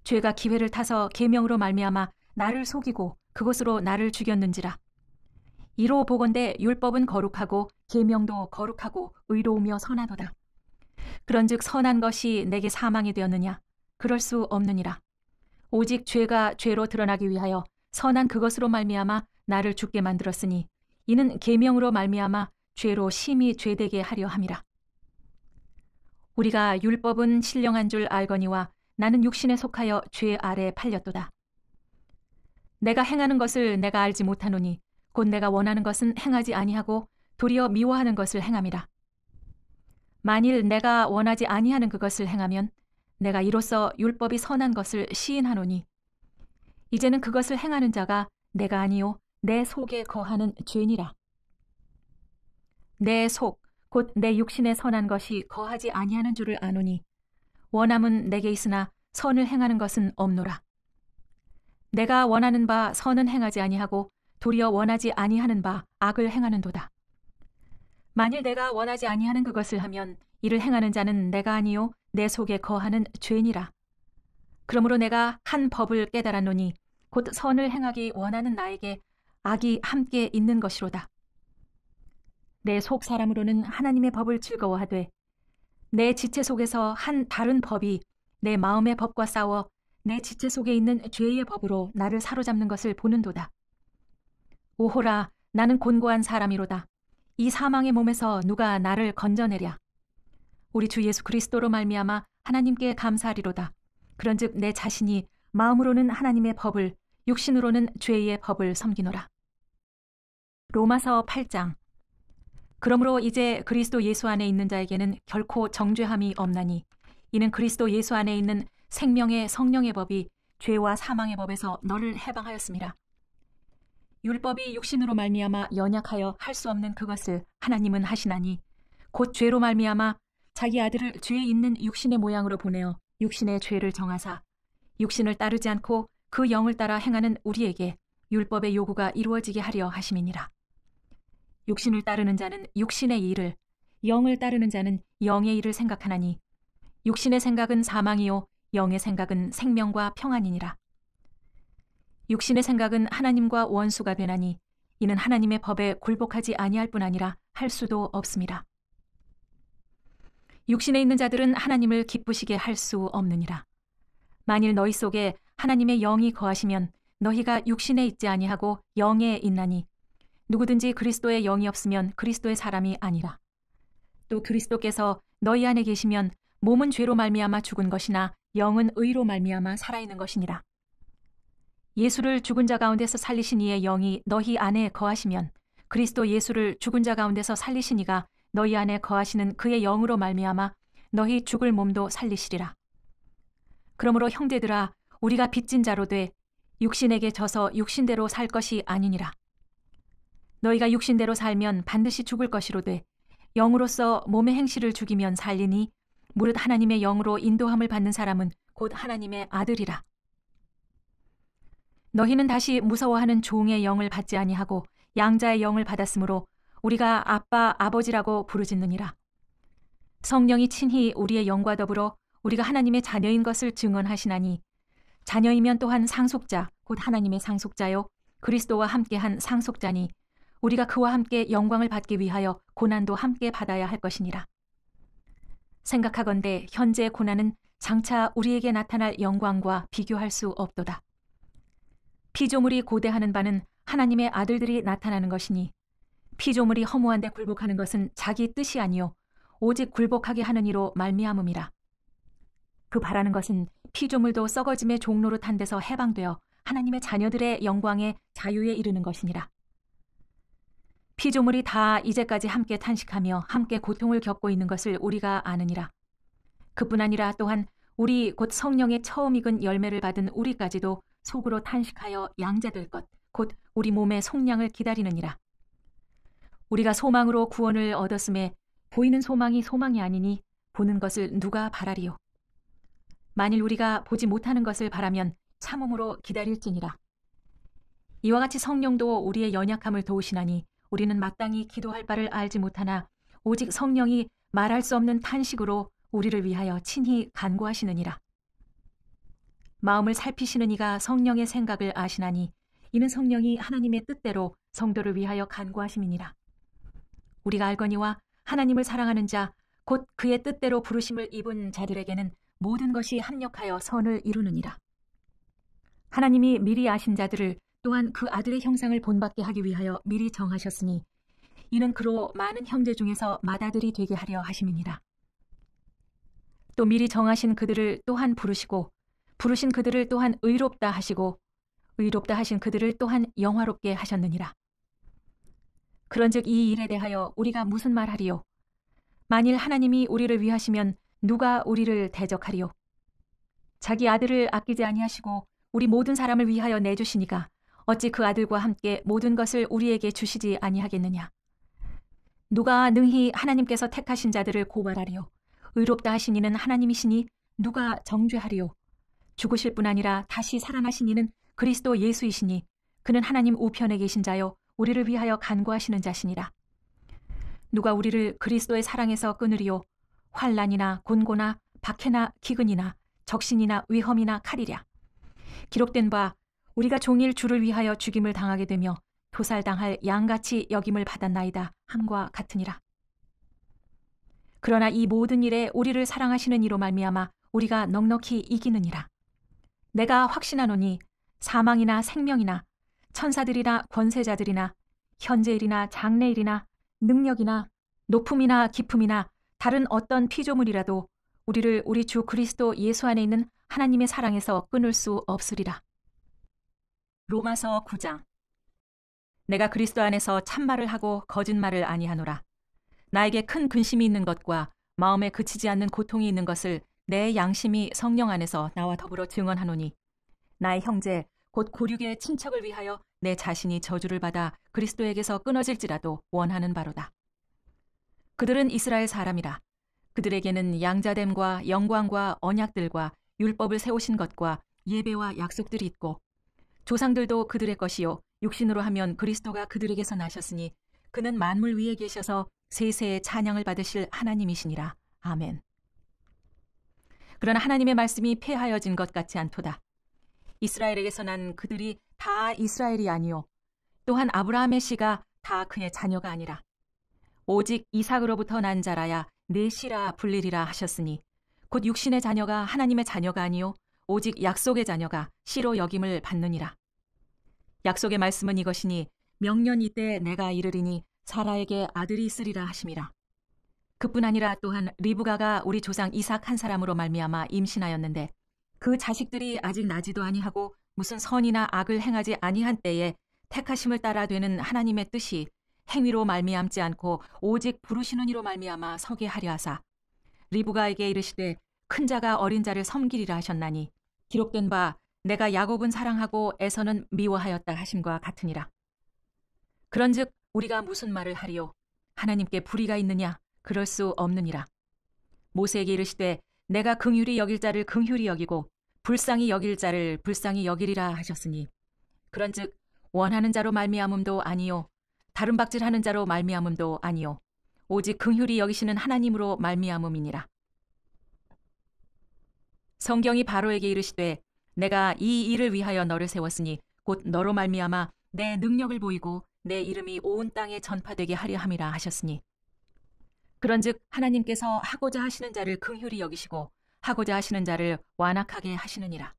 죄가 기회를 타서 계명으로 말미암아 나를 속이고 그것으로 나를 죽였는지라. 이로 보건대 율법은 거룩하고 계명도 거룩하고 의로우며 선하도다. 그런즉 선한 것이 내게 사망이 되었느냐? 그럴 수 없느니라. 오직 죄가 죄로 드러나기 위하여 선한 그것으로 말미암아 나를 죽게 만들었으니 이는 계명으로 말미암아 죄로 심히 죄되게 하려 함이라. 우리가 율법은 신령한 줄 알거니와 나는 육신에 속하여 죄 아래 팔렸도다. 내가 행하는 것을 내가 알지 못하노니 곧 내가 원하는 것은 행하지 아니하고 도리어 미워하는 것을 행함이라. 만일 내가 원하지 아니하는 그것을 행하면 내가 이로써 율법이 선한 것을 시인하노니 이제는 그것을 행하는 자가 내가 아니요 내 속에 거하는 죄니라. 내 속 곧 내 육신에 선한 것이 거하지 아니하는 줄을 아노니 원함은 내게 있으나 선을 행하는 것은 없노라. 내가 원하는 바 선은 행하지 아니하고 도리어 원하지 아니하는 바 악을 행하는도다. 만일 내가 원하지 아니하는 그것을 하면 이를 행하는 자는 내가 아니요 내 속에 거하는 죄니라. 그러므로 내가 한 법을 깨달았노니 곧 선을 행하기 원하는 나에게 악이 함께 있는 것이로다. 내 속 사람으로는 하나님의 법을 즐거워하되 내 지체 속에서 한 다른 법이 내 마음의 법과 싸워 내 지체 속에 있는 죄의 법으로 나를 사로잡는 것을 보는도다. 오호라, 나는 곤고한 사람이로다. 이 사망의 몸에서 누가 나를 건져내랴. 우리 주 예수 그리스도로 말미암아 하나님께 감사하리로다. 그런즉 내 자신이 마음으로는 하나님의 법을 육신으로는 죄의 법을 섬기노라. 로마서 8장. 그러므로 이제 그리스도 예수 안에 있는 자에게는 결코 정죄함이 없나니 이는 그리스도 예수 안에 있는 생명의 성령의 법이 죄와 사망의 법에서 너를 해방하였음이라. 율법이 육신으로 말미암아 연약하여 할 수 없는 그것을 하나님은 하시나니 곧 죄로 말미암아 자기 아들을 죄 있는 육신의 모양으로 보내어 육신의 죄를 정하사 육신을 따르지 않고 그 영을 따라 행하는 우리에게 율법의 요구가 이루어지게 하려 하심이니라. 육신을 따르는 자는 육신의 일을, 영을 따르는 자는 영의 일을 생각하나니 육신의 생각은 사망이요 영의 생각은 생명과 평안이니라. 육신의 생각은 하나님과 원수가 되나니 이는 하나님의 법에 굴복하지 아니할 뿐 아니라 할 수도 없습니다. 육신에 있는 자들은 하나님을 기쁘시게 할 수 없느니라. 만일 너희 속에 하나님의 영이 거하시면 너희가 육신에 있지 아니하고 영에 있나니 누구든지 그리스도의 영이 없으면 그리스도의 사람이 아니라. 또 그리스도께서 너희 안에 계시면 몸은 죄로 말미암아 죽은 것이나 영은 의로 말미암아 살아있는 것이니라. 예수를 죽은 자 가운데서 살리신 이의 영이 너희 안에 거하시면 그리스도 예수를 죽은 자 가운데서 살리신 이가 너희 안에 거하시는 그의 영으로 말미암아 너희 죽을 몸도 살리시리라. 그러므로 형제들아, 우리가 빚진 자로 돼 육신에게 져서 육신대로 살 것이 아니니라. 너희가 육신대로 살면 반드시 죽을 것이로되 영으로서 몸의 행실을 죽이면 살리니 무릇 하나님의 영으로 인도함을 받는 사람은 곧 하나님의 아들이라. 너희는 다시 무서워하는 종의 영을 받지 아니하고 양자의 영을 받았으므로 우리가 아빠 아버지라고 부르짖느니라. 성령이 친히 우리의 영과 더불어 우리가 하나님의 자녀인 것을 증언하시나니 자녀이면 또한 상속자 곧 하나님의 상속자요 그리스도와 함께한 상속자니 우리가 그와 함께 영광을 받기 위하여 고난도 함께 받아야 할 것이니라. 생각하건대 현재의 고난은 장차 우리에게 나타날 영광과 비교할 수 없도다. 피조물이 고대하는 바는 하나님의 아들들이 나타나는 것이니 피조물이 허무한 데 굴복하는 것은 자기 뜻이 아니요 오직 굴복하게 하는 이로 말미암음이라. 그 바라는 것은 피조물도 썩어짐의 종로로 탄 데서 해방되어 하나님의 자녀들의 영광에 자유에 이르는 것이니라. 피조물이 다 이제까지 함께 탄식하며 함께 고통을 겪고 있는 것을 우리가 아느니라. 그뿐 아니라 또한 우리 곧 성령의 처음 익은 열매를 받은 우리까지도 속으로 탄식하여 양자될 것, 곧 우리 몸의 속량을 기다리느니라. 우리가 소망으로 구원을 얻었음에 보이는 소망이 소망이 아니니 보는 것을 누가 바라리요. 만일 우리가 보지 못하는 것을 바라면 참음으로 기다릴지니라. 이와 같이 성령도 우리의 연약함을 도우시나니 우리는 마땅히 기도할 바를 알지 못하나 오직 성령이 말할 수 없는 탄식으로 우리를 위하여 친히 간구하시느니라. 마음을 살피시는 이가 성령의 생각을 아시나니 이는 성령이 하나님의 뜻대로 성도를 위하여 간구하심이니라. 우리가 알거니와 하나님을 사랑하는 자 곧 그의 뜻대로 부르심을 입은 자들에게는 모든 것이 합력하여 선을 이루느니라. 하나님이 미리 아신 자들을 또한 그 아들의 형상을 본받게 하기 위하여 미리 정하셨으니 이는 그로 많은 형제 중에서 맏아들이 되게 하려 하심이니라. 또 미리 정하신 그들을 또한 부르시고 부르신 그들을 또한 의롭다 하시고 의롭다 하신 그들을 또한 영화롭게 하셨느니라. 그런즉 이 일에 대하여 우리가 무슨 말하리요? 만일 하나님이 우리를 위하시면 누가 우리를 대적하리요? 자기 아들을 아끼지 아니하시고 우리 모든 사람을 위하여 내주시니까 어찌 그 아들과 함께 모든 것을 우리에게 주시지 아니하겠느냐? 누가 능히 하나님께서 택하신 자들을 고발하리요? 의롭다 하신 이는 하나님이시니 누가 정죄하리요? 죽으실 뿐 아니라 다시 살아나신 이는 그리스도 예수이시니 그는 하나님 우편에 계신 자요 우리를 위하여 간구하시는 자시니라. 누가 우리를 그리스도의 사랑에서 끊으리요? 환난이나 곤고나 박해나 기근이나 적신이나 위험이나 칼이랴. 기록된 바 우리가 종일 주를 위하여 죽임을 당하게 되며 도살당할 양같이 여김을 받았나이다 함과 같으니라. 그러나 이 모든 일에 우리를 사랑하시는 이로 말미암아 우리가 넉넉히 이기느니라. 내가 확신하노니 사망이나 생명이나 천사들이나 권세자들이나 현재일이나 장래일이나 능력이나 높음이나 깊음이나 다른 어떤 피조물이라도 우리를 우리 주 그리스도 예수 안에 있는 하나님의 사랑에서 끊을 수 없으리라. 로마서 9장. 내가 그리스도 안에서 참말을 하고 거짓말을 아니하노라. 나에게 큰 근심이 있는 것과 마음에 그치지 않는 고통이 있는 것을 내 양심이 성령 안에서 나와 더불어 증언하노니 나의 형제 곧 고륙의 친척을 위하여 내 자신이 저주를 받아 그리스도에게서 끊어질지라도 원하는 바로다. 그들은 이스라엘 사람이라. 그들에게는 양자됨과 영광과 언약들과 율법을 세우신 것과 예배와 약속들이 있고 조상들도 그들의 것이요 육신으로 하면 그리스도가 그들에게서 나셨으니 그는 만물 위에 계셔서 세세의 찬양을 받으실 하나님이시니라. 아멘. 그러나 하나님의 말씀이 폐하여진 것 같지 않도다. 이스라엘에게서 난 그들이 다 이스라엘이 아니요 또한 아브라함의 씨가 다 그의 자녀가 아니라 오직 이삭으로부터 난 자라야 내 씨라 불리리라 하셨으니 곧 육신의 자녀가 하나님의 자녀가 아니요 오직 약속의 자녀가 씨로 여김을 받느니라. 약속의 말씀은 이것이니 명년 이때 내가 이르리니 사라에게 아들이 있으리라 하심이라. 그뿐 아니라 또한 리브가가 우리 조상 이삭 한 사람으로 말미암아 임신하였는데 그 자식들이 아직 나지도 아니하고 무슨 선이나 악을 행하지 아니한 때에 택하심을 따라 되는 하나님의 뜻이 행위로 말미암지 않고 오직 부르시는 이로 말미암아 서게 하려 하사 리브가에게 이르시되 큰 자가 어린 자를 섬기리라 하셨나니 기록된 바 내가 야곱은 사랑하고 에서는 미워하였다 하심과 같으니라. 그런즉 우리가 무슨 말을 하리요? 하나님께 불의가 있느냐? 그럴 수 없느니라. 모세에게 이르시되 내가 긍휼히 여길 자를 긍휼히 여기고 불쌍히 여길 자를 불쌍히 여기리라 하셨으니 그런즉 원하는 자로 말미암음도 아니요 다른 박질하는 자로 말미암음도 아니요 오직 긍휼히 여기시는 하나님으로 말미암음이니라. 성경이 바로에게 이르시되 내가 이 일을 위하여 너를 세웠으니 곧 너로 말미암아 내 능력을 보이고 내 이름이 온 땅에 전파되게 하려 함이라 하셨으니 그런즉 하나님께서 하고자 하시는 자를 긍휼히 여기시고 하고자 하시는 자를 완악하게 하시느니라.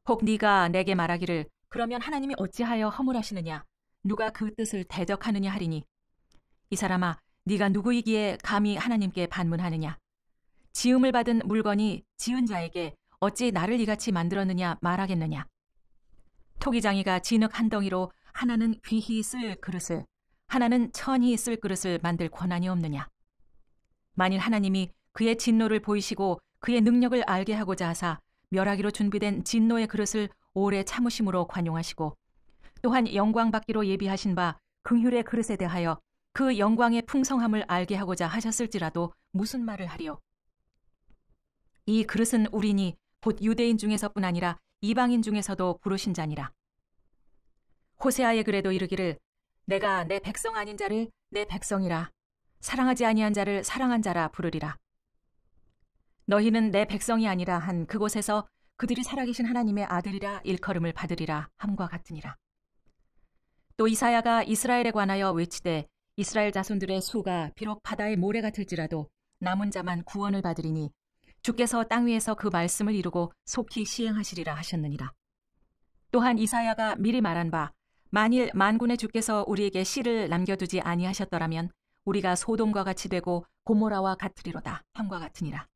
혹 네가 내게 말하기를 그러면 하나님이 어찌하여 허물하시느냐 누가 그 뜻을 대적하느냐 하리니 이 사람아 네가 누구이기에 감히 하나님께 반문하느냐 지음을 받은 물건이 지은 자에게 어찌 나를 이같이 만들었느냐 말하겠느냐. 토기장이가 진흙 한 덩이로 하나는 귀히 쓸 그릇을 하나는 천히 쓸 그릇을 만들 권한이 없느냐. 만일 하나님이 그의 진노를 보이시고 그의 능력을 알게 하고자 하사 멸하기로 준비된 진노의 그릇을 오래 참으심으로 관용하시고 또한 영광 받기로 예비하신 바 긍휼의 그릇에 대하여 그 영광의 풍성함을 알게 하고자 하셨을지라도 무슨 말을 하리요. 이 그릇은 우리니 곧 유대인 중에서뿐 아니라 이방인 중에서도 부르신 자니라. 호세아의 글에도 이르기를 내가 내 백성 아닌 자를 내 백성이라 사랑하지 아니한 자를 사랑한 자라 부르리라. 너희는 내 백성이 아니라 한 그곳에서 그들이 살아계신 하나님의 아들이라 일컬음을 받으리라 함과 같으니라. 또 이사야가 이스라엘에 관하여 외치되 이스라엘 자손들의 수가 비록 바다의 모래 같을지라도 남은 자만 구원을 받으리니 주께서 땅 위에서 그 말씀을 이루고 속히 시행하시리라 하셨느니라. 또한 이사야가 미리 말한 바 만일 만군의 주께서 우리에게 씨를 남겨두지 아니하셨더라면 우리가 소돔과 같이 되고 고모라와 같으리로다 함과 같으니라.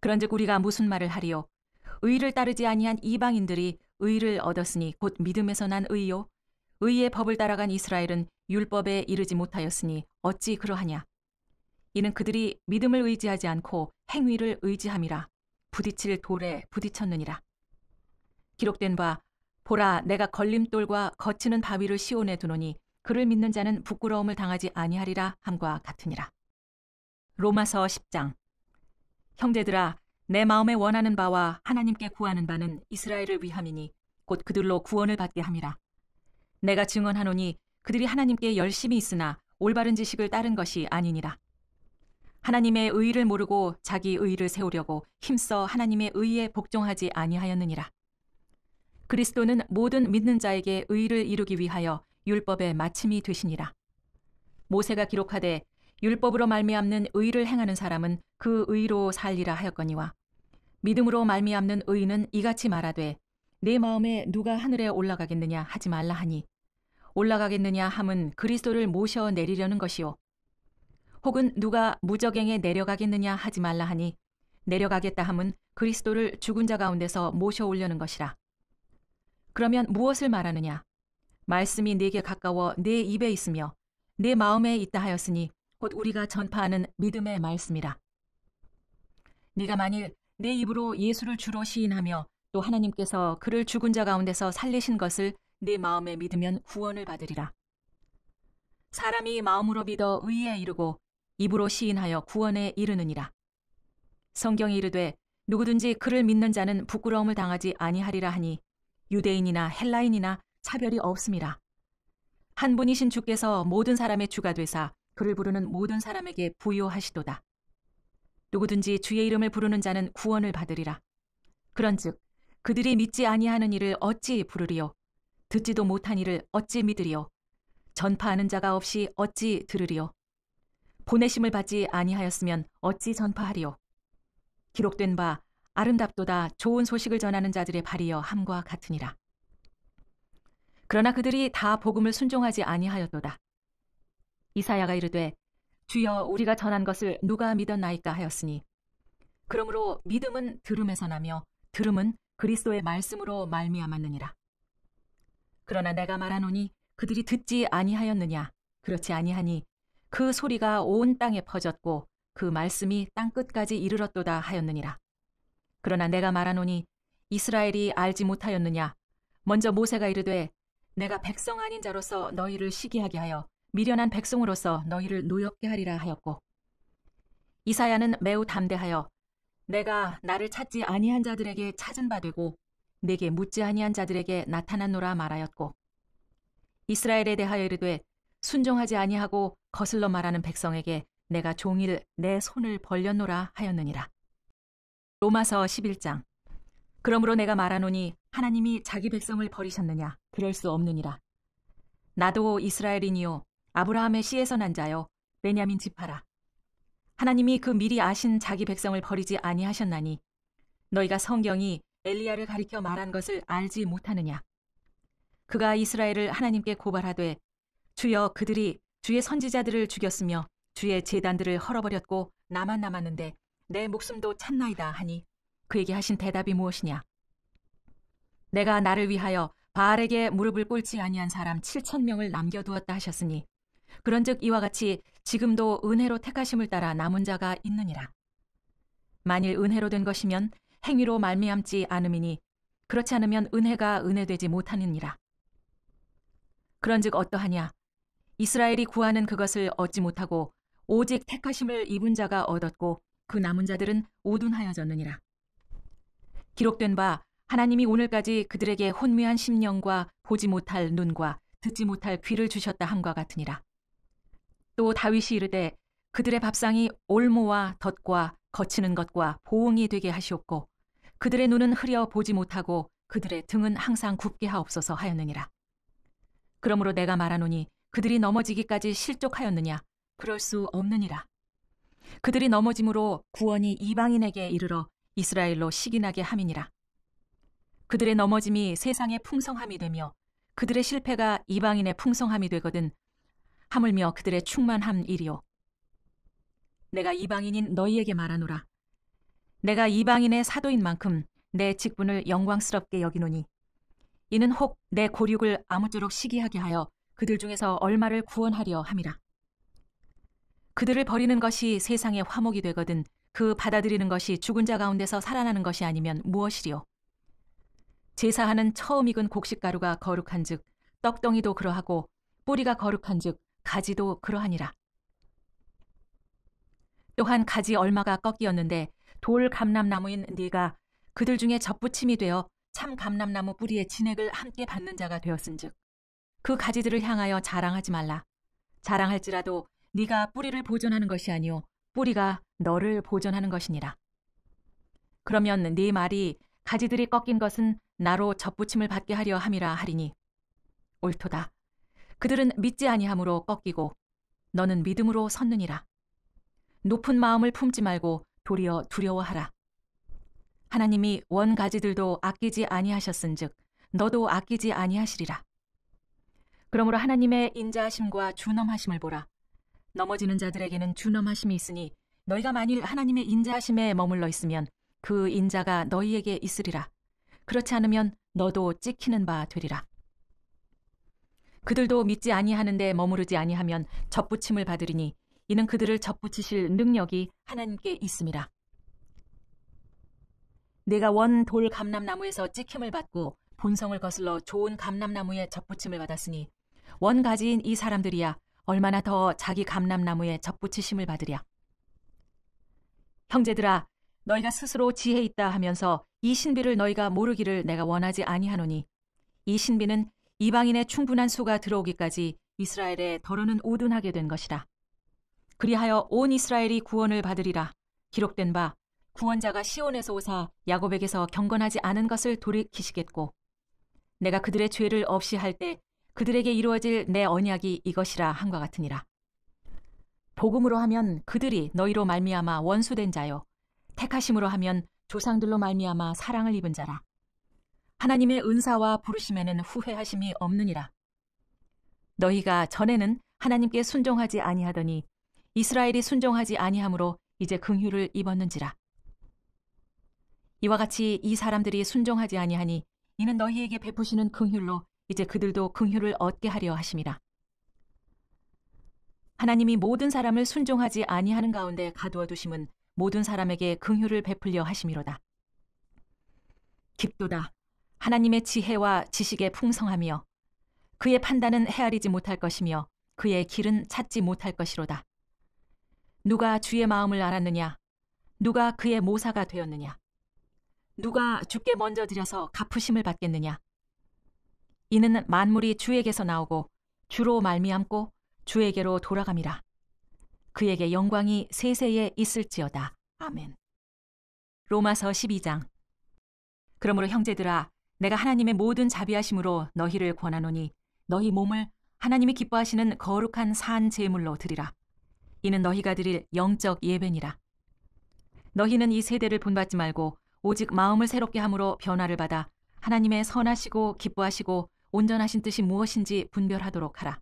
그런즉 우리가 무슨 말을 하리요? 의를 따르지 아니한 이방인들이 의를 얻었으니 곧 믿음에서 난 의요 의의 법을 따라간 이스라엘은 율법에 이르지 못하였으니 어찌 그러하냐. 이는 그들이 믿음을 의지하지 않고 행위를 의지함이라 부딪힐 돌에 부딪혔느니라. 기록된 바 보라 내가 걸림돌과 거치는 바위를 시온에 두노니 그를 믿는 자는 부끄러움을 당하지 아니하리라 함과 같으니라. 로마서 10장. 형제들아 내 마음에 원하는 바와 하나님께 구하는 바는 이스라엘을 위함이니 곧 그들로 구원을 받게 함이라. 내가 증언하노니 그들이 하나님께 열심히 있으나 올바른 지식을 따른 것이 아니니라. 하나님의 의의를 모르고 자기 의의를 세우려고 힘써 하나님의 의의에 복종하지 아니하였느니라. 그리스도는 모든 믿는 자에게 의의를 이루기 위하여 율법의 마침이 되시니라. 모세가 기록하되 율법으로 말미암는 의의를 행하는 사람은 그 의의로 살리라 하였거니와 믿음으로 말미암는 의의는 이같이 말하되 내 마음에 누가 하늘에 올라가겠느냐 하지 말라 하니 올라가겠느냐 함은 그리스도를 모셔 내리려는 것이요 혹은 누가 무저갱에 내려가겠느냐 하지 말라 하니 내려가겠다 함은 그리스도를 죽은 자 가운데서 모셔 올려는 것이라. 그러면 무엇을 말하느냐? 말씀이 내게 가까워 내 입에 있으며 내 마음에 있다 하였으니 곧 우리가 전파하는 믿음의 말씀이라. 네가 만일 내 입으로 예수를 주로 시인하며 또 하나님께서 그를 죽은 자 가운데서 살리신 것을 내 마음에 믿으면 구원을 받으리라. 사람이 마음으로 믿어 의에 이르고 입으로 시인하여 구원에 이르느니라. 성경이 이르되 누구든지 그를 믿는 자는 부끄러움을 당하지 아니하리라 하니 유대인이나 헬라인이나 차별이 없음이라. 한 분이신 주께서 모든 사람의 주가 되사 그를 부르는 모든 사람에게 부요하시도다. 누구든지 주의 이름을 부르는 자는 구원을 받으리라. 그런즉 그들이 믿지 아니하는 이를 어찌 부르리요? 듣지도 못한 이를 어찌 믿으리요? 전파하는 자가 없이 어찌 들으리요? 보내심을 받지 아니하였으면 어찌 전파하리요. 기록된 바 아름답도다 좋은 소식을 전하는 자들의 발이여 함과 같으니라. 그러나 그들이 다 복음을 순종하지 아니하였도다. 이사야가 이르되 주여 우리가 전한 것을 누가 믿었나이까 하였으니 그러므로 믿음은 들음에서 나며 들음은 그리스도의 말씀으로 말미암았느니라. 그러나 내가 말하노니 그들이 듣지 아니하였느냐. 그렇지 아니하니 그 소리가 온 땅에 퍼졌고 그 말씀이 땅 끝까지 이르렀도다 하였느니라. 그러나 내가 말하노니 이스라엘이 알지 못하였느냐. 먼저 모세가 이르되 내가 백성 아닌 자로서 너희를 시기하게 하여 미련한 백성으로서 너희를 노엽게 하리라 하였고, 이사야는 매우 담대하여 내가 나를 찾지 아니한 자들에게 찾은 바 되고 내게 묻지 아니한 자들에게 나타났노라 말하였고, 이스라엘에 대하여 이르되 순종하지 아니하고 거슬러 말하는 백성에게 내가 종일 내 손을 벌렸노라 하였느니라. 로마서 11장. 그러므로 내가 말하노니 하나님이 자기 백성을 버리셨느냐. 그럴 수 없느니라. 나도 이스라엘이니요 아브라함의 씨에서 난 자요 베냐민 지파라. 하나님이 그 미리 아신 자기 백성을 버리지 아니하셨나니 너희가 성경이 엘리야를 가리켜 말한 것을 알지 못하느냐. 그가 이스라엘을 하나님께 고발하되 주여 그들이 주의 선지자들을 죽였으며 주의 제단들을 헐어버렸고 나만 남았는데 내 목숨도 찾나이다 하니 그에게 하신 대답이 무엇이냐. 내가 나를 위하여 바알에게 무릎을 꿇지 아니한 사람 7,000명을 남겨두었다 하셨으니 그런즉 이와 같이 지금도 은혜로 택하심을 따라 남은 자가 있느니라. 만일 은혜로 된 것이면 행위로 말미암지 않음이니 그렇지 않으면 은혜가 은혜되지 못하느니라. 그런즉 어떠하냐. 이스라엘이 구하는 그것을 얻지 못하고 오직 택하심을 입은 자가 얻었고 그 남은 자들은 오둔하여졌느니라. 기록된 바 하나님이 오늘까지 그들에게 혼미한 심령과 보지 못할 눈과 듣지 못할 귀를 주셨다 함과 같으니라. 또 다윗이 이르되 그들의 밥상이 올모와 덫과 거치는 것과 보응이 되게 하시옵고 그들의 눈은 흐려 보지 못하고 그들의 등은 항상 굽게 하옵소서 하였느니라. 그러므로 내가 말하노니 그들이 넘어지기까지 실족하였느냐. 그럴 수 없느니라. 그들이 넘어짐으로 구원이 이방인에게 이르러 이스라엘로 시기나게 함이니라. 그들의 넘어짐이 세상의 풍성함이 되며 그들의 실패가 이방인의 풍성함이 되거든 하물며 그들의 충만함이리요. 내가 이방인인 너희에게 말하노라. 내가 이방인의 사도인 만큼 내 직분을 영광스럽게 여기노니 이는 혹 내 고륙을 아무쪼록 시기하게 하여 그들 중에서 얼마를 구원하려 함이라. 그들을 버리는 것이 세상의 화목이 되거든 그 받아들이는 것이 죽은 자 가운데서 살아나는 것이 아니면 무엇이리요. 제사하는 처음 익은 곡식가루가 거룩한즉 떡덩이도 그러하고 뿌리가 거룩한즉 가지도 그러하니라. 또한 가지 얼마가 꺾이었는데 돌 감람나무인 네가 그들 중에 접붙임이 되어 참 감람나무 뿌리의 진액을 함께 받는 자가 되었은즉 그 가지들을 향하여 자랑하지 말라. 자랑할지라도 네가 뿌리를 보존하는 것이 아니오 뿌리가 너를 보존하는 것이니라. 그러면 네 말이 가지들이 꺾인 것은 나로 접붙임을 받게 하려 함이라 하리니 옳도다. 그들은 믿지 아니함으로 꺾이고 너는 믿음으로 섰느니라. 높은 마음을 품지 말고 도리어 두려워하라. 하나님이 원 가지들도 아끼지 아니하셨은즉 너도 아끼지 아니하시리라. 그러므로 하나님의 인자하심과 준엄하심을 보라. 넘어지는 자들에게는 준엄하심이 있으니 너희가 만일 하나님의 인자하심에 머물러 있으면 그 인자가 너희에게 있으리라. 그렇지 않으면 너도 찍히는 바 되리라. 그들도 믿지 아니하는데 머무르지 아니하면 접붙임을 받으리니 이는 그들을 접붙이실 능력이 하나님께 있음이라. 내가 원 돌 감람나무에서 찍힘을 받고 본성을 거슬러 좋은 감람나무에 접붙임을 받았으니 원 가지인 이 사람들이야 얼마나 더 자기 감람나무에 접붙이심을 받으랴. 형제들아, 너희가 스스로 지혜 있다 하면서 이 신비를 너희가 모르기를 내가 원하지 아니하노니 이 신비는 이방인의 충분한 수가 들어오기까지 이스라엘에 더러는 오둔하게 된 것이라. 그리하여 온 이스라엘이 구원을 받으리라. 기록된 바 구원자가 시온에서 오사 야곱에게서 경건하지 않은 것을 돌이키시겠고 내가 그들의 죄를 없이 할 때 그들에게 이루어질 내 언약이 이것이라 한과 같으니라. 복음으로 하면 그들이 너희로 말미암아 원수된 자요, 택하심으로 하면 조상들로 말미암아 사랑을 입은 자라. 하나님의 은사와 부르심에는 후회하심이 없느니라. 너희가 전에는 하나님께 순종하지 아니하더니 이스라엘이 순종하지 아니하므로 이제 긍휼을 입었는지라. 이와 같이 이 사람들이 순종하지 아니하니 이는 너희에게 베푸시는 긍휼로 이제 그들도 긍휼을 얻게 하려 하심이라. 하나님이 모든 사람을 순종하지 아니하는 가운데 가두어 두심은 모든 사람에게 긍휼을 베풀려 하심이로다. 깊도다. 하나님의 지혜와 지식의 풍성하며 그의 판단은 헤아리지 못할 것이며 그의 길은 찾지 못할 것이로다. 누가 주의 마음을 알았느냐? 누가 그의 모사가 되었느냐? 누가 주께 먼저 드려서 갚으심을 받겠느냐? 이는 만물이 주에게서 나오고 주로 말미암고 주에게로 돌아감이라. 그에게 영광이 세세에 있을지어다. 아멘. 로마서 12장. 그러므로 형제들아, 내가 하나님의 모든 자비하심으로 너희를 권하노니 너희 몸을 하나님이 기뻐하시는 거룩한 산 제물로 드리라. 이는 너희가 드릴 영적 예배니라. 너희는 이 세대를 본받지 말고 오직 마음을 새롭게 함으로 변화를 받아 하나님의 선하시고 기뻐하시고 온전하신 뜻이 무엇인지 분별하도록 하라.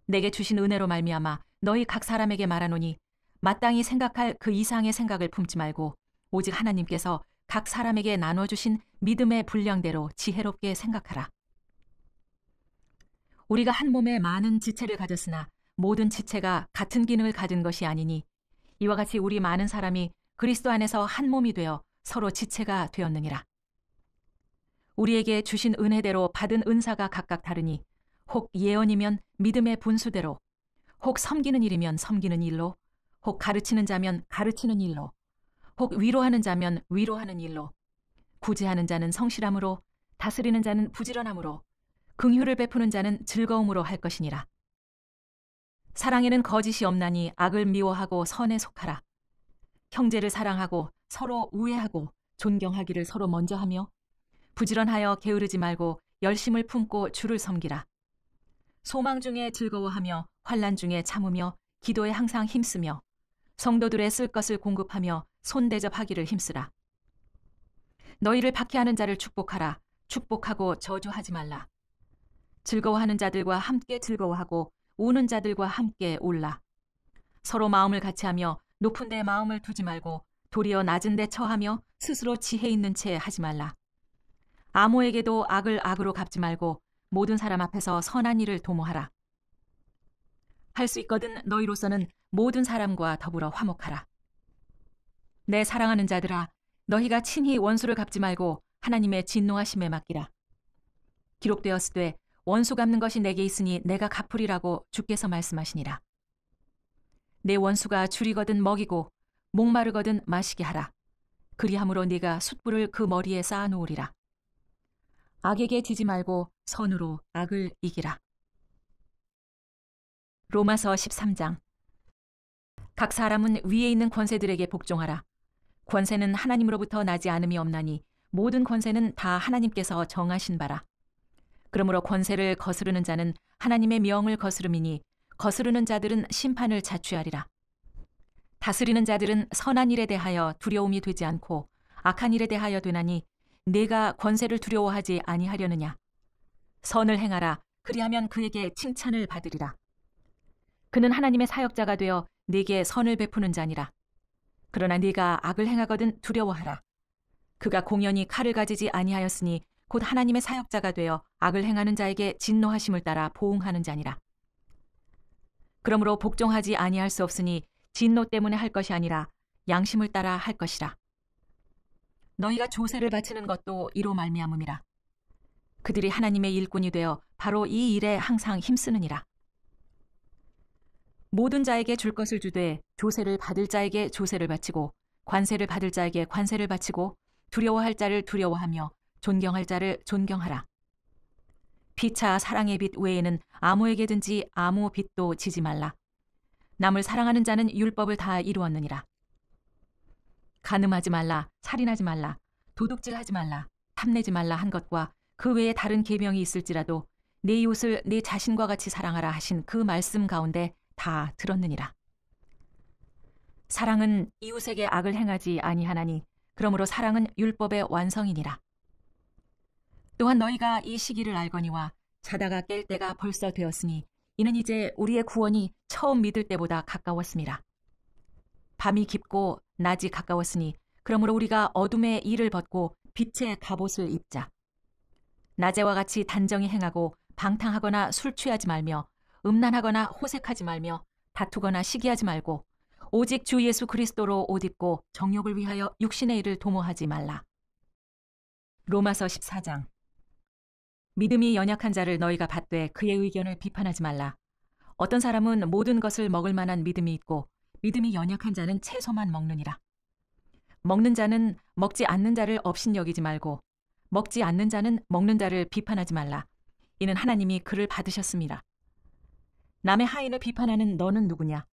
내게 주신 은혜로 말미암아 너희 각 사람에게 말하노니 마땅히 생각할 그 이상의 생각을 품지 말고 오직 하나님께서 각 사람에게 나눠주신 믿음의 분량대로 지혜롭게 생각하라. 우리가 한 몸에 많은 지체를 가졌으나 모든 지체가 같은 기능을 가진 것이 아니니 이와 같이 우리 많은 사람이 그리스도 안에서 한 몸이 되어 서로 지체가 되었느니라. 우리에게 주신 은혜대로 받은 은사가 각각 다르니 혹 예언이면 믿음의 분수대로, 혹 섬기는 일이면 섬기는 일로, 혹 가르치는 자면 가르치는 일로, 혹 위로하는 자면 위로하는 일로, 구제하는 자는 성실함으로, 다스리는 자는 부지런함으로, 긍휼을 베푸는 자는 즐거움으로 할 것이니라. 사랑에는 거짓이 없나니 악을 미워하고 선에 속하라. 형제를 사랑하고 서로 우애하고 존경하기를 서로 먼저 하며 부지런하여 게으르지 말고 열심을 품고 주를 섬기라. 소망 중에 즐거워하며 환난 중에 참으며 기도에 항상 힘쓰며 성도들의 쓸 것을 공급하며 손대접하기를 힘쓰라. 너희를 박해하는 자를 축복하라. 축복하고 저주하지 말라. 즐거워하는 자들과 함께 즐거워하고 우는 자들과 함께 울라. 서로 마음을 같이하며 높은 데 마음을 두지 말고 도리어 낮은 데 처하며 스스로 지혜 있는 채 하지 말라. 아무에게도 악을 악으로 갚지 말고 모든 사람 앞에서 선한 일을 도모하라. 할 수 있거든 너희로서는 모든 사람과 더불어 화목하라. 내 사랑하는 자들아, 너희가 친히 원수를 갚지 말고 하나님의 진노하심에 맡기라. 기록되었으되 원수 갚는 것이 내게 있으니 내가 갚으리라고 주께서 말씀하시니라. 내 원수가 줄이거든 먹이고 목마르거든 마시게 하라. 그리함으로 네가 숯불을 그 머리에 쌓아놓으리라. 악에게 지지 말고 선으로 악을 이기라. 로마서 13장. 각 사람은 위에 있는 권세들에게 복종하라. 권세는 하나님으로부터 나지 않음이 없나니 모든 권세는 다 하나님께서 정하신 바라. 그러므로 권세를 거스르는 자는 하나님의 명을 거스름이니 거스르는 자들은 심판을 자취하리라. 다스리는 자들은 선한 일에 대하여 두려움이 되지 않고 악한 일에 대하여 되나니 내가 권세를 두려워하지 아니하려느냐. 선을 행하라. 그리하면 그에게 칭찬을 받으리라. 그는 하나님의 사역자가 되어 네게 선을 베푸는 자니라. 그러나 네가 악을 행하거든 두려워하라. 그가 공연히 칼을 가지지 아니하였으니 곧 하나님의 사역자가 되어 악을 행하는 자에게 진노하심을 따라 보응하는 자니라. 그러므로 복종하지 아니할 수 없으니 진노 때문에 할 것이 아니라 양심을 따라 할 것이라. 너희가 조세를 바치는 것도 이로 말미암음이라. 그들이 하나님의 일꾼이 되어 바로 이 일에 항상 힘쓰느니라. 모든 자에게 줄 것을 주되 조세를 받을 자에게 조세를 바치고 관세를 받을 자에게 관세를 바치고 두려워할 자를 두려워하며 존경할 자를 존경하라. 피차 사랑의 빛 외에는 아무에게든지 아무 빛도 지지 말라. 남을 사랑하는 자는 율법을 다 이루었느니라. 간음하지 말라, 살인하지 말라, 도둑질하지 말라, 탐내지 말라 한 것과 그 외에 다른 계명이 있을지라도 내 이웃을 내 자신과 같이 사랑하라 하신 그 말씀 가운데 다 들었느니라. 사랑은 이웃에게 악을 행하지 아니하나니 그러므로 사랑은 율법의 완성이니라. 또한 너희가 이 시기를 알거니와 자다가 깰 때가 벌써 되었으니 이는 이제 우리의 구원이 처음 믿을 때보다 가까웠음이라. 밤이 깊고 낮이 가까웠으니 그러므로 우리가 어둠의 일을 벗고 빛의 갑옷을 입자. 낮에와 같이 단정히 행하고 방탕하거나 술 취하지 말며 음란하거나 호색하지 말며 다투거나 시기하지 말고 오직 주 예수 그리스도로 옷 입고 정욕을 위하여 육신의 일을 도모하지 말라. 로마서 14장. 믿음이 연약한 자를 너희가 받되 그의 의견을 비판하지 말라. 어떤 사람은 모든 것을 먹을 만한 믿음이 있고 믿음이 연약한 자는 채소만 먹느니라. 먹는 자는 먹지 않는 자를 업신여기지 말고 먹지 않는 자는 먹는 자를 비판하지 말라. 이는 하나님이 그를 받으셨습니다. 남의 하인을 비판하는 너는 누구냐?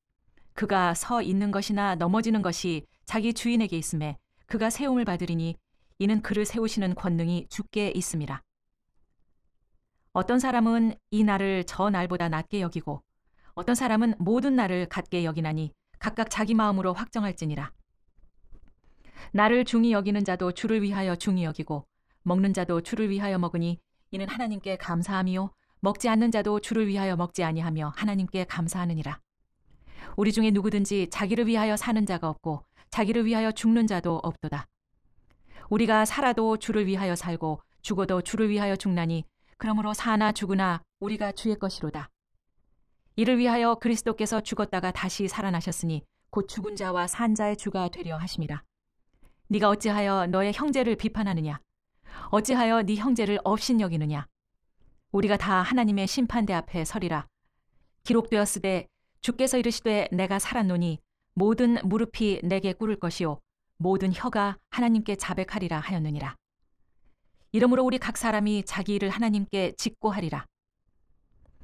그가 서 있는 것이나 넘어지는 것이 자기 주인에게 있음에 그가 세움을 받으리니 이는 그를 세우시는 권능이 주께 있음이라. 어떤 사람은 이 날을 저 날보다 낮게 여기고 어떤 사람은 모든 날을 같게 여기나니 각각 자기 마음으로 확정할지니라. 나를 중히 여기는 자도 주를 위하여 중히 여기고 먹는 자도 주를 위하여 먹으니 이는 하나님께 감사함이요 먹지 않는 자도 주를 위하여 먹지 아니하며 하나님께 감사하느니라. 우리 중에 누구든지 자기를 위하여 사는 자가 없고 자기를 위하여 죽는 자도 없도다. 우리가 살아도 주를 위하여 살고 죽어도 주를 위하여 죽나니 그러므로 사나 죽으나 우리가 주의 것이로다. 이를 위하여 그리스도께서 죽었다가 다시 살아나셨으니 곧 죽은 자와 산 자의 주가 되려 하심이라. 네가 어찌하여 너의 형제를 비판하느냐? 어찌하여 네 형제를 업신여기느냐? 우리가 다 하나님의 심판대 앞에 서리라. 기록되었으되 주께서 이르시되 내가 살았노니 모든 무릎이 내게 꿇을 것이요 모든 혀가 하나님께 자백하리라 하였느니라. 이러므로 우리 각 사람이 자기 일을 하나님께 직고하리라.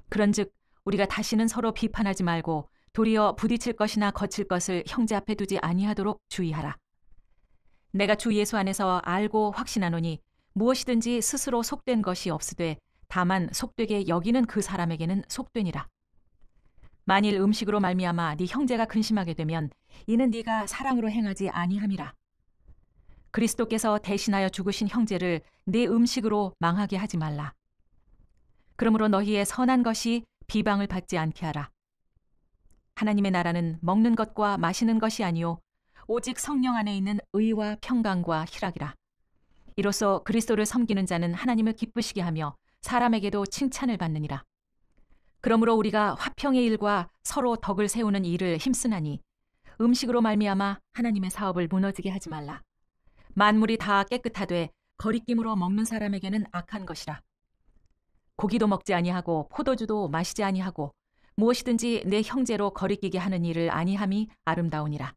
그런즉 우리가 다시는 서로 비판하지 말고 도리어 부딪힐 것이나 거칠 것을 형제 앞에 두지 아니하도록 주의하라. 내가 주 예수 안에서 알고 확신하노니 무엇이든지 스스로 속된 것이 없으되 다만 속되게 여기는 그 사람에게는 속되니라. 만일 음식으로 말미암아 네 형제가 근심하게 되면 이는 네가 사랑으로 행하지 아니함이라. 그리스도께서 대신하여 죽으신 형제를 네 음식으로 망하게 하지 말라. 그러므로 너희의 선한 것이 비방을 받지 않게 하라. 하나님의 나라는 먹는 것과 마시는 것이 아니요 오직 성령 안에 있는 의와 평강과 희락이라. 이로써 그리스도를 섬기는 자는 하나님을 기쁘시게 하며 사람에게도 칭찬을 받느니라. 그러므로 우리가 화평의 일과 서로 덕을 세우는 일을 힘쓰나니 음식으로 말미암아 하나님의 사업을 무너지게 하지 말라. 만물이 다 깨끗하되 거리낌으로 먹는 사람에게는 악한 것이라. 고기도 먹지 아니하고 포도주도 마시지 아니하고 무엇이든지 내 형제로 거리끼게 하는 일을 아니함이 아름다우니라.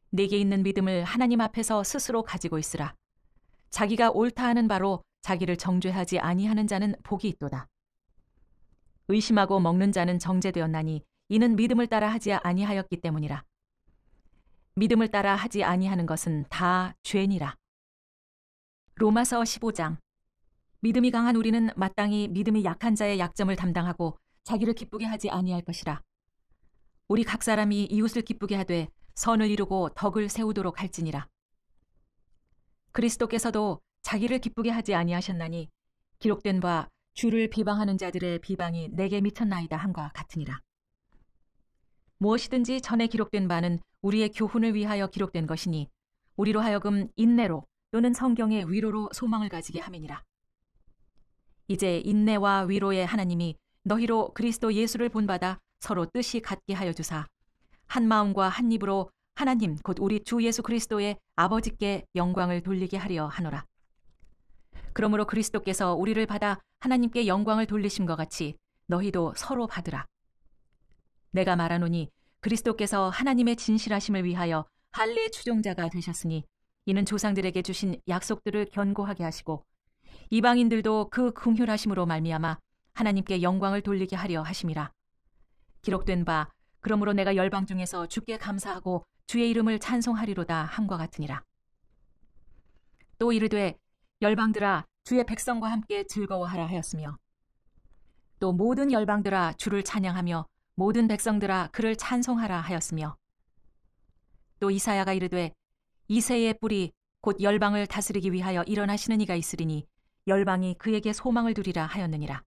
내게 있는 믿음을 하나님 앞에서 스스로 가지고 있으라. 자기가 옳다 하는 바로 자기를 정죄하지 아니하는 자는 복이 있도다. 의심하고 먹는 자는 정죄되었나니 이는 믿음을 따라 하지 아니하였기 때문이라. 믿음을 따라 하지 아니하는 것은 다 죄니라. 로마서 15장. 믿음이 강한 우리는 마땅히 믿음이 약한 자의 약점을 담당하고 자기를 기쁘게 하지 아니할 것이라. 우리 각 사람이 이웃을 기쁘게 하되 선을 이루고 덕을 세우도록 할지니라. 그리스도께서도 자기를 기쁘게 하지 아니하셨나니 기록된 바 주를 비방하는 자들의 비방이 내게 미쳤나이다 한과 같으니라. 무엇이든지 전에 기록된 바는 우리의 교훈을 위하여 기록된 것이니 우리로 하여금 인내로 또는 성경의 위로로 소망을 가지게 함이니라. 이제 인내와 위로의 하나님이 너희로 그리스도 예수를 본받아 서로 뜻이 같게 하여 주사 한 마음과 한 입으로 하나님 곧 우리 주 예수 그리스도의 아버지께 영광을 돌리게 하려 하노라. 그러므로 그리스도께서 우리를 받아 하나님께 영광을 돌리심과 같이 너희도 서로 받으라. 내가 말하노니 그리스도께서 하나님의 진실하심을 위하여 할례 추종자가 되셨으니 이는 조상들에게 주신 약속들을 견고하게 하시고 이방인들도 그 긍휼하심으로 말미암아 하나님께 영광을 돌리게 하려 하심이라. 기록된 바 그러므로 내가 열방 중에서 주께 감사하고 주의 이름을 찬송하리로다 함과 같으니라. 또 이르되 열방들아 주의 백성과 함께 즐거워하라 하였으며 또 모든 열방들아 주를 찬양하며 모든 백성들아 그를 찬송하라 하였으며 또 이사야가 이르되 이새의 뿔이 곧 열방을 다스리기 위하여 일어나시는 이가 있으리니 열방이 그에게 소망을 두리라 하였느니라.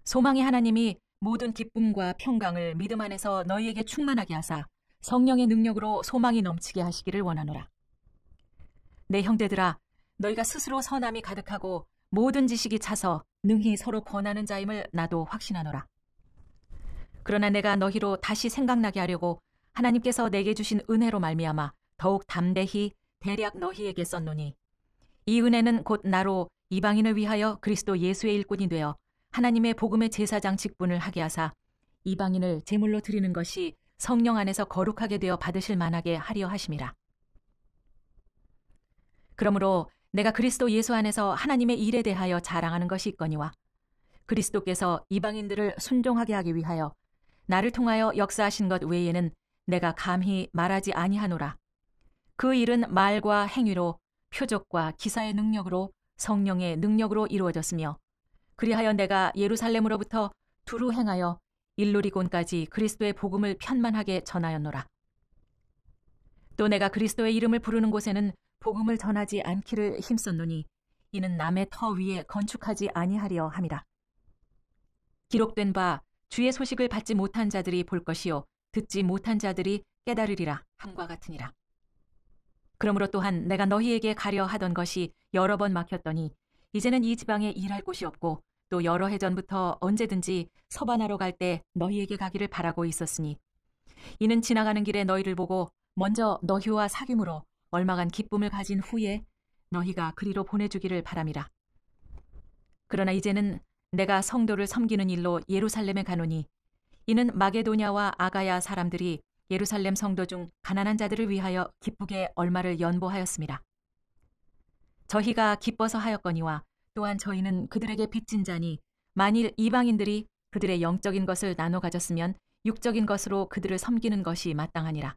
소망의 하나님이 모든 기쁨과 평강을 믿음 안에서 너희에게 충만하게 하사 성령의 능력으로 소망이 넘치게 하시기를 원하노라. 내 형제들아, 너희가 스스로 선함이 가득하고 모든 지식이 차서 능히 서로 권하는 자임을 나도 확신하노라. 그러나 내가 너희로 다시 생각나게 하려고 하나님께서 내게 주신 은혜로 말미암아 더욱 담대히 대략 너희에게 썼노니 이 은혜는 곧 나로 이방인을 위하여 그리스도 예수의 일꾼이 되어 하나님의 복음의 제사장 직분을 하게 하사 이방인을 제물로 드리는 것이 성령 안에서 거룩하게 되어 받으실 만하게 하려 하심이라. 그러므로 내가 그리스도 예수 안에서 하나님의 일에 대하여 자랑하는 것이 있거니와 그리스도께서 이방인들을 순종하게 하기 위하여 나를 통하여 역사하신 것 외에는 내가 감히 말하지 아니하노라. 그 일은 말과 행위로 표적과 기사의 능력으로 성령의 능력으로 이루어졌으며 그리하여 내가 예루살렘으로부터 두루 행하여 일루리곤까지 그리스도의 복음을 편만하게 전하였노라. 또 내가 그리스도의 이름을 부르는 곳에는 복음을 전하지 않기를 힘썼노니 이는 남의 터 위에 건축하지 아니하려 함이라. 기록된 바 주의 소식을 받지 못한 자들이 볼 것이요 듣지 못한 자들이 깨달으리라 함과 같으니라. 그러므로 또한 내가 너희에게 가려 하던 것이 여러 번 막혔더니 이제는 이 지방에 일할 곳이 없고 또 여러 해 전부터 언제든지 서반하러 갈 때 너희에게 가기를 바라고 있었으니 이는 지나가는 길에 너희를 보고 먼저 너희와 사귐으로 얼마간 기쁨을 가진 후에 너희가 그리로 보내주기를 바람이라. 그러나 이제는 내가 성도를 섬기는 일로 예루살렘에 가노니 이는 마게도냐와 아가야 사람들이 예루살렘 성도 중 가난한 자들을 위하여 기쁘게 얼마를 연보하였습니다. 저희가 기뻐서 하였거니와 또한 저희는 그들에게 빚진 자니 만일 이방인들이 그들의 영적인 것을 나눠 가졌으면 육적인 것으로 그들을 섬기는 것이 마땅하니라.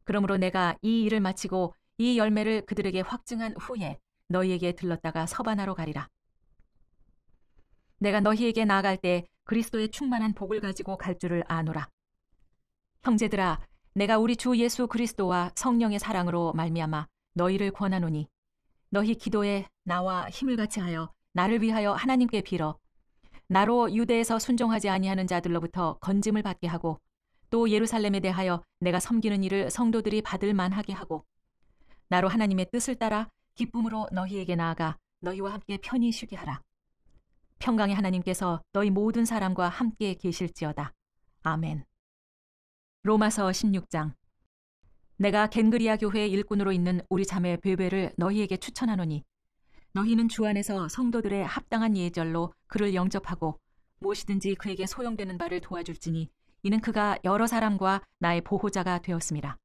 그러므로 내가 이 일을 마치고 이 열매를 그들에게 확증한 후에 너희에게 들렀다가 서반하러 가리라. 내가 너희에게 나아갈 때 그리스도의 충만한 복을 가지고 갈 줄을 아노라. 형제들아, 내가 우리 주 예수 그리스도와 성령의 사랑으로 말미암아 너희를 권하노니 너희 기도에 나와 힘을 같이 하여 나를 위하여 하나님께 빌어 나로 유대에서 순종하지 아니하는 자들로부터 건짐을 받게 하고 또 예루살렘에 대하여 내가 섬기는 일을 성도들이 받을 만하게 하고 나로 하나님의 뜻을 따라 기쁨으로 너희에게 나아가 너희와 함께 편히 쉬게 하라. 평강의 하나님께서 너희 모든 사람과 함께 계실지어다. 아멘. 로마서 16장. 내가 겐그리아 교회의 일꾼으로 있는 우리 자매 베베를 너희에게 추천하노니 너희는 주 안에서 성도들의 합당한 예절로 그를 영접하고 무엇이든지 그에게 소용되는 바를 도와줄지니 이는 그가 여러 사람과 나의 보호자가 되었습니다.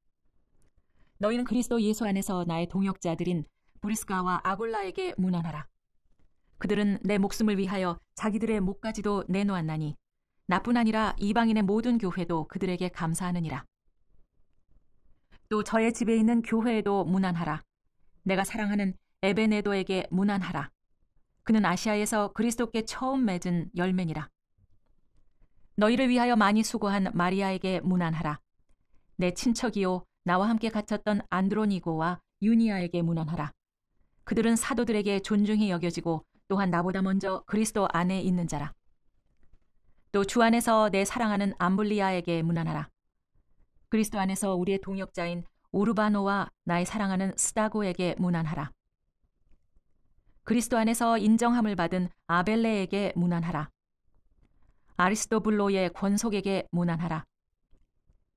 너희는 그리스도 예수 안에서 나의 동역자들인 브리스가와 아굴라에게 문안하라. 그들은 내 목숨을 위하여 자기들의 목까지도 내놓았나니 나뿐 아니라 이방인의 모든 교회도 그들에게 감사하느니라. 또 저의 집에 있는 교회에도 문안하라. 내가 사랑하는 에베네도에게 문안하라. 그는 아시아에서 그리스도께 처음 맺은 열매니라. 너희를 위하여 많이 수고한 마리아에게 문안하라. 내 친척이요 나와 함께 갇혔던 안드로니고와 유니아에게 문안하라. 그들은 사도들에게 존중히 여겨지고 또한 나보다 먼저 그리스도 안에 있는 자라. 또 주 안에서 내 사랑하는 암블리아에게 문안하라. 그리스도 안에서 우리의 동역자인 우르바노와 나의 사랑하는 스다고에게 문안하라. 그리스도 안에서 인정함을 받은 아벨레에게 문안하라. 아리스토블로의 권속에게 문안하라.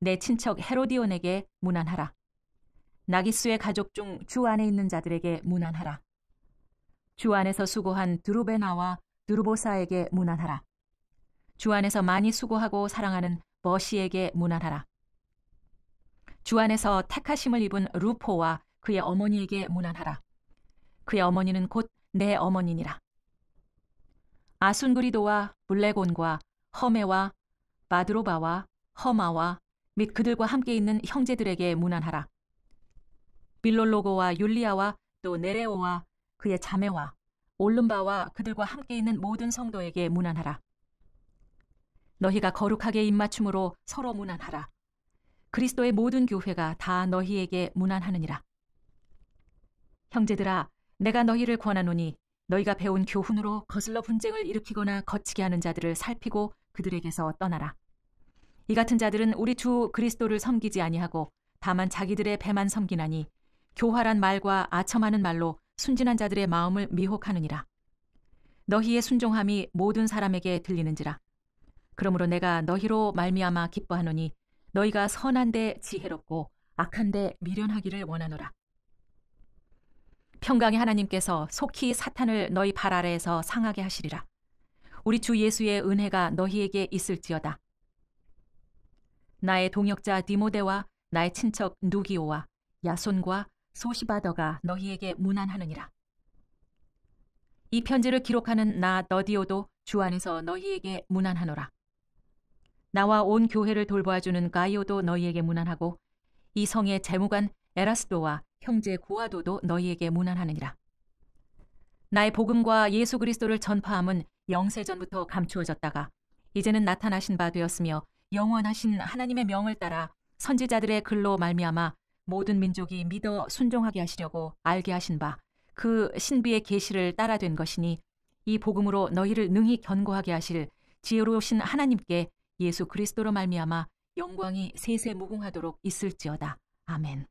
내 친척 헤로디온에게 문안하라. 나기스의 가족 중 주 안에 있는 자들에게 문안하라. 주 안에서 수고한 드루베나와 드루보사에게 문안하라. 주 안에서 많이 수고하고 사랑하는 버시에게 문안하라. 주 안에서 택하심을 입은 루포와 그의 어머니에게 문안하라. 그의 어머니는 곧 내 어머니니라. 아순그리도와 블레곤과 허메와 바드로바와 허마와 및 그들과 함께 있는 형제들에게 문안하라. 빌롤로고와 율리아와 또 네레오와 그의 자매와 올름바와 그들과 함께 있는 모든 성도에게 문안하라. 너희가 거룩하게 입맞춤으로 서로 문안하라. 그리스도의 모든 교회가 다 너희에게 문안하느니라. 형제들아, 내가 너희를 권하노니 너희가 배운 교훈으로 거슬러 분쟁을 일으키거나 거치게 하는 자들을 살피고 그들에게서 떠나라. 이 같은 자들은 우리 주 그리스도를 섬기지 아니하고 다만 자기들의 배만 섬기나니 교활한 말과 아첨하는 말로 순진한 자들의 마음을 미혹하느니라. 너희의 순종함이 모든 사람에게 들리는지라. 그러므로 내가 너희로 말미암아 기뻐하노니 너희가 선한데 지혜롭고 악한데 미련하기를 원하노라. 평강의 하나님께서 속히 사탄을 너희 발 아래에서 상하게 하시리라. 우리 주 예수의 은혜가 너희에게 있을지어다. 나의 동역자 디모데와 나의 친척 누기오와 야손과 소시바더가 너희에게 문안하느니라. 이 편지를 기록하는 나 너디오도 주 안에서 너희에게 문안하노라. 나와 온 교회를 돌보아주는 가이오도 너희에게 문안하고 이 성의 재무관 에라스도와 형제 고아도도 너희에게 문안하느니라. 나의 복음과 예수 그리스도를 전파함은 영세전부터 감추어졌다가 이제는 나타나신 바 되었으며 영원하신 하나님의 명을 따라 선지자들의 글로 말미암아 모든 민족이 믿어 순종하게 하시려고 알게 하신 바 그 신비의 계시를 따라 된 것이니 이 복음으로 너희를 능히 견고하게 하실 지혜로우신 하나님께 예수 그리스도로 말미암아 영광이 세세 무궁하도록 있을지어다. 아멘.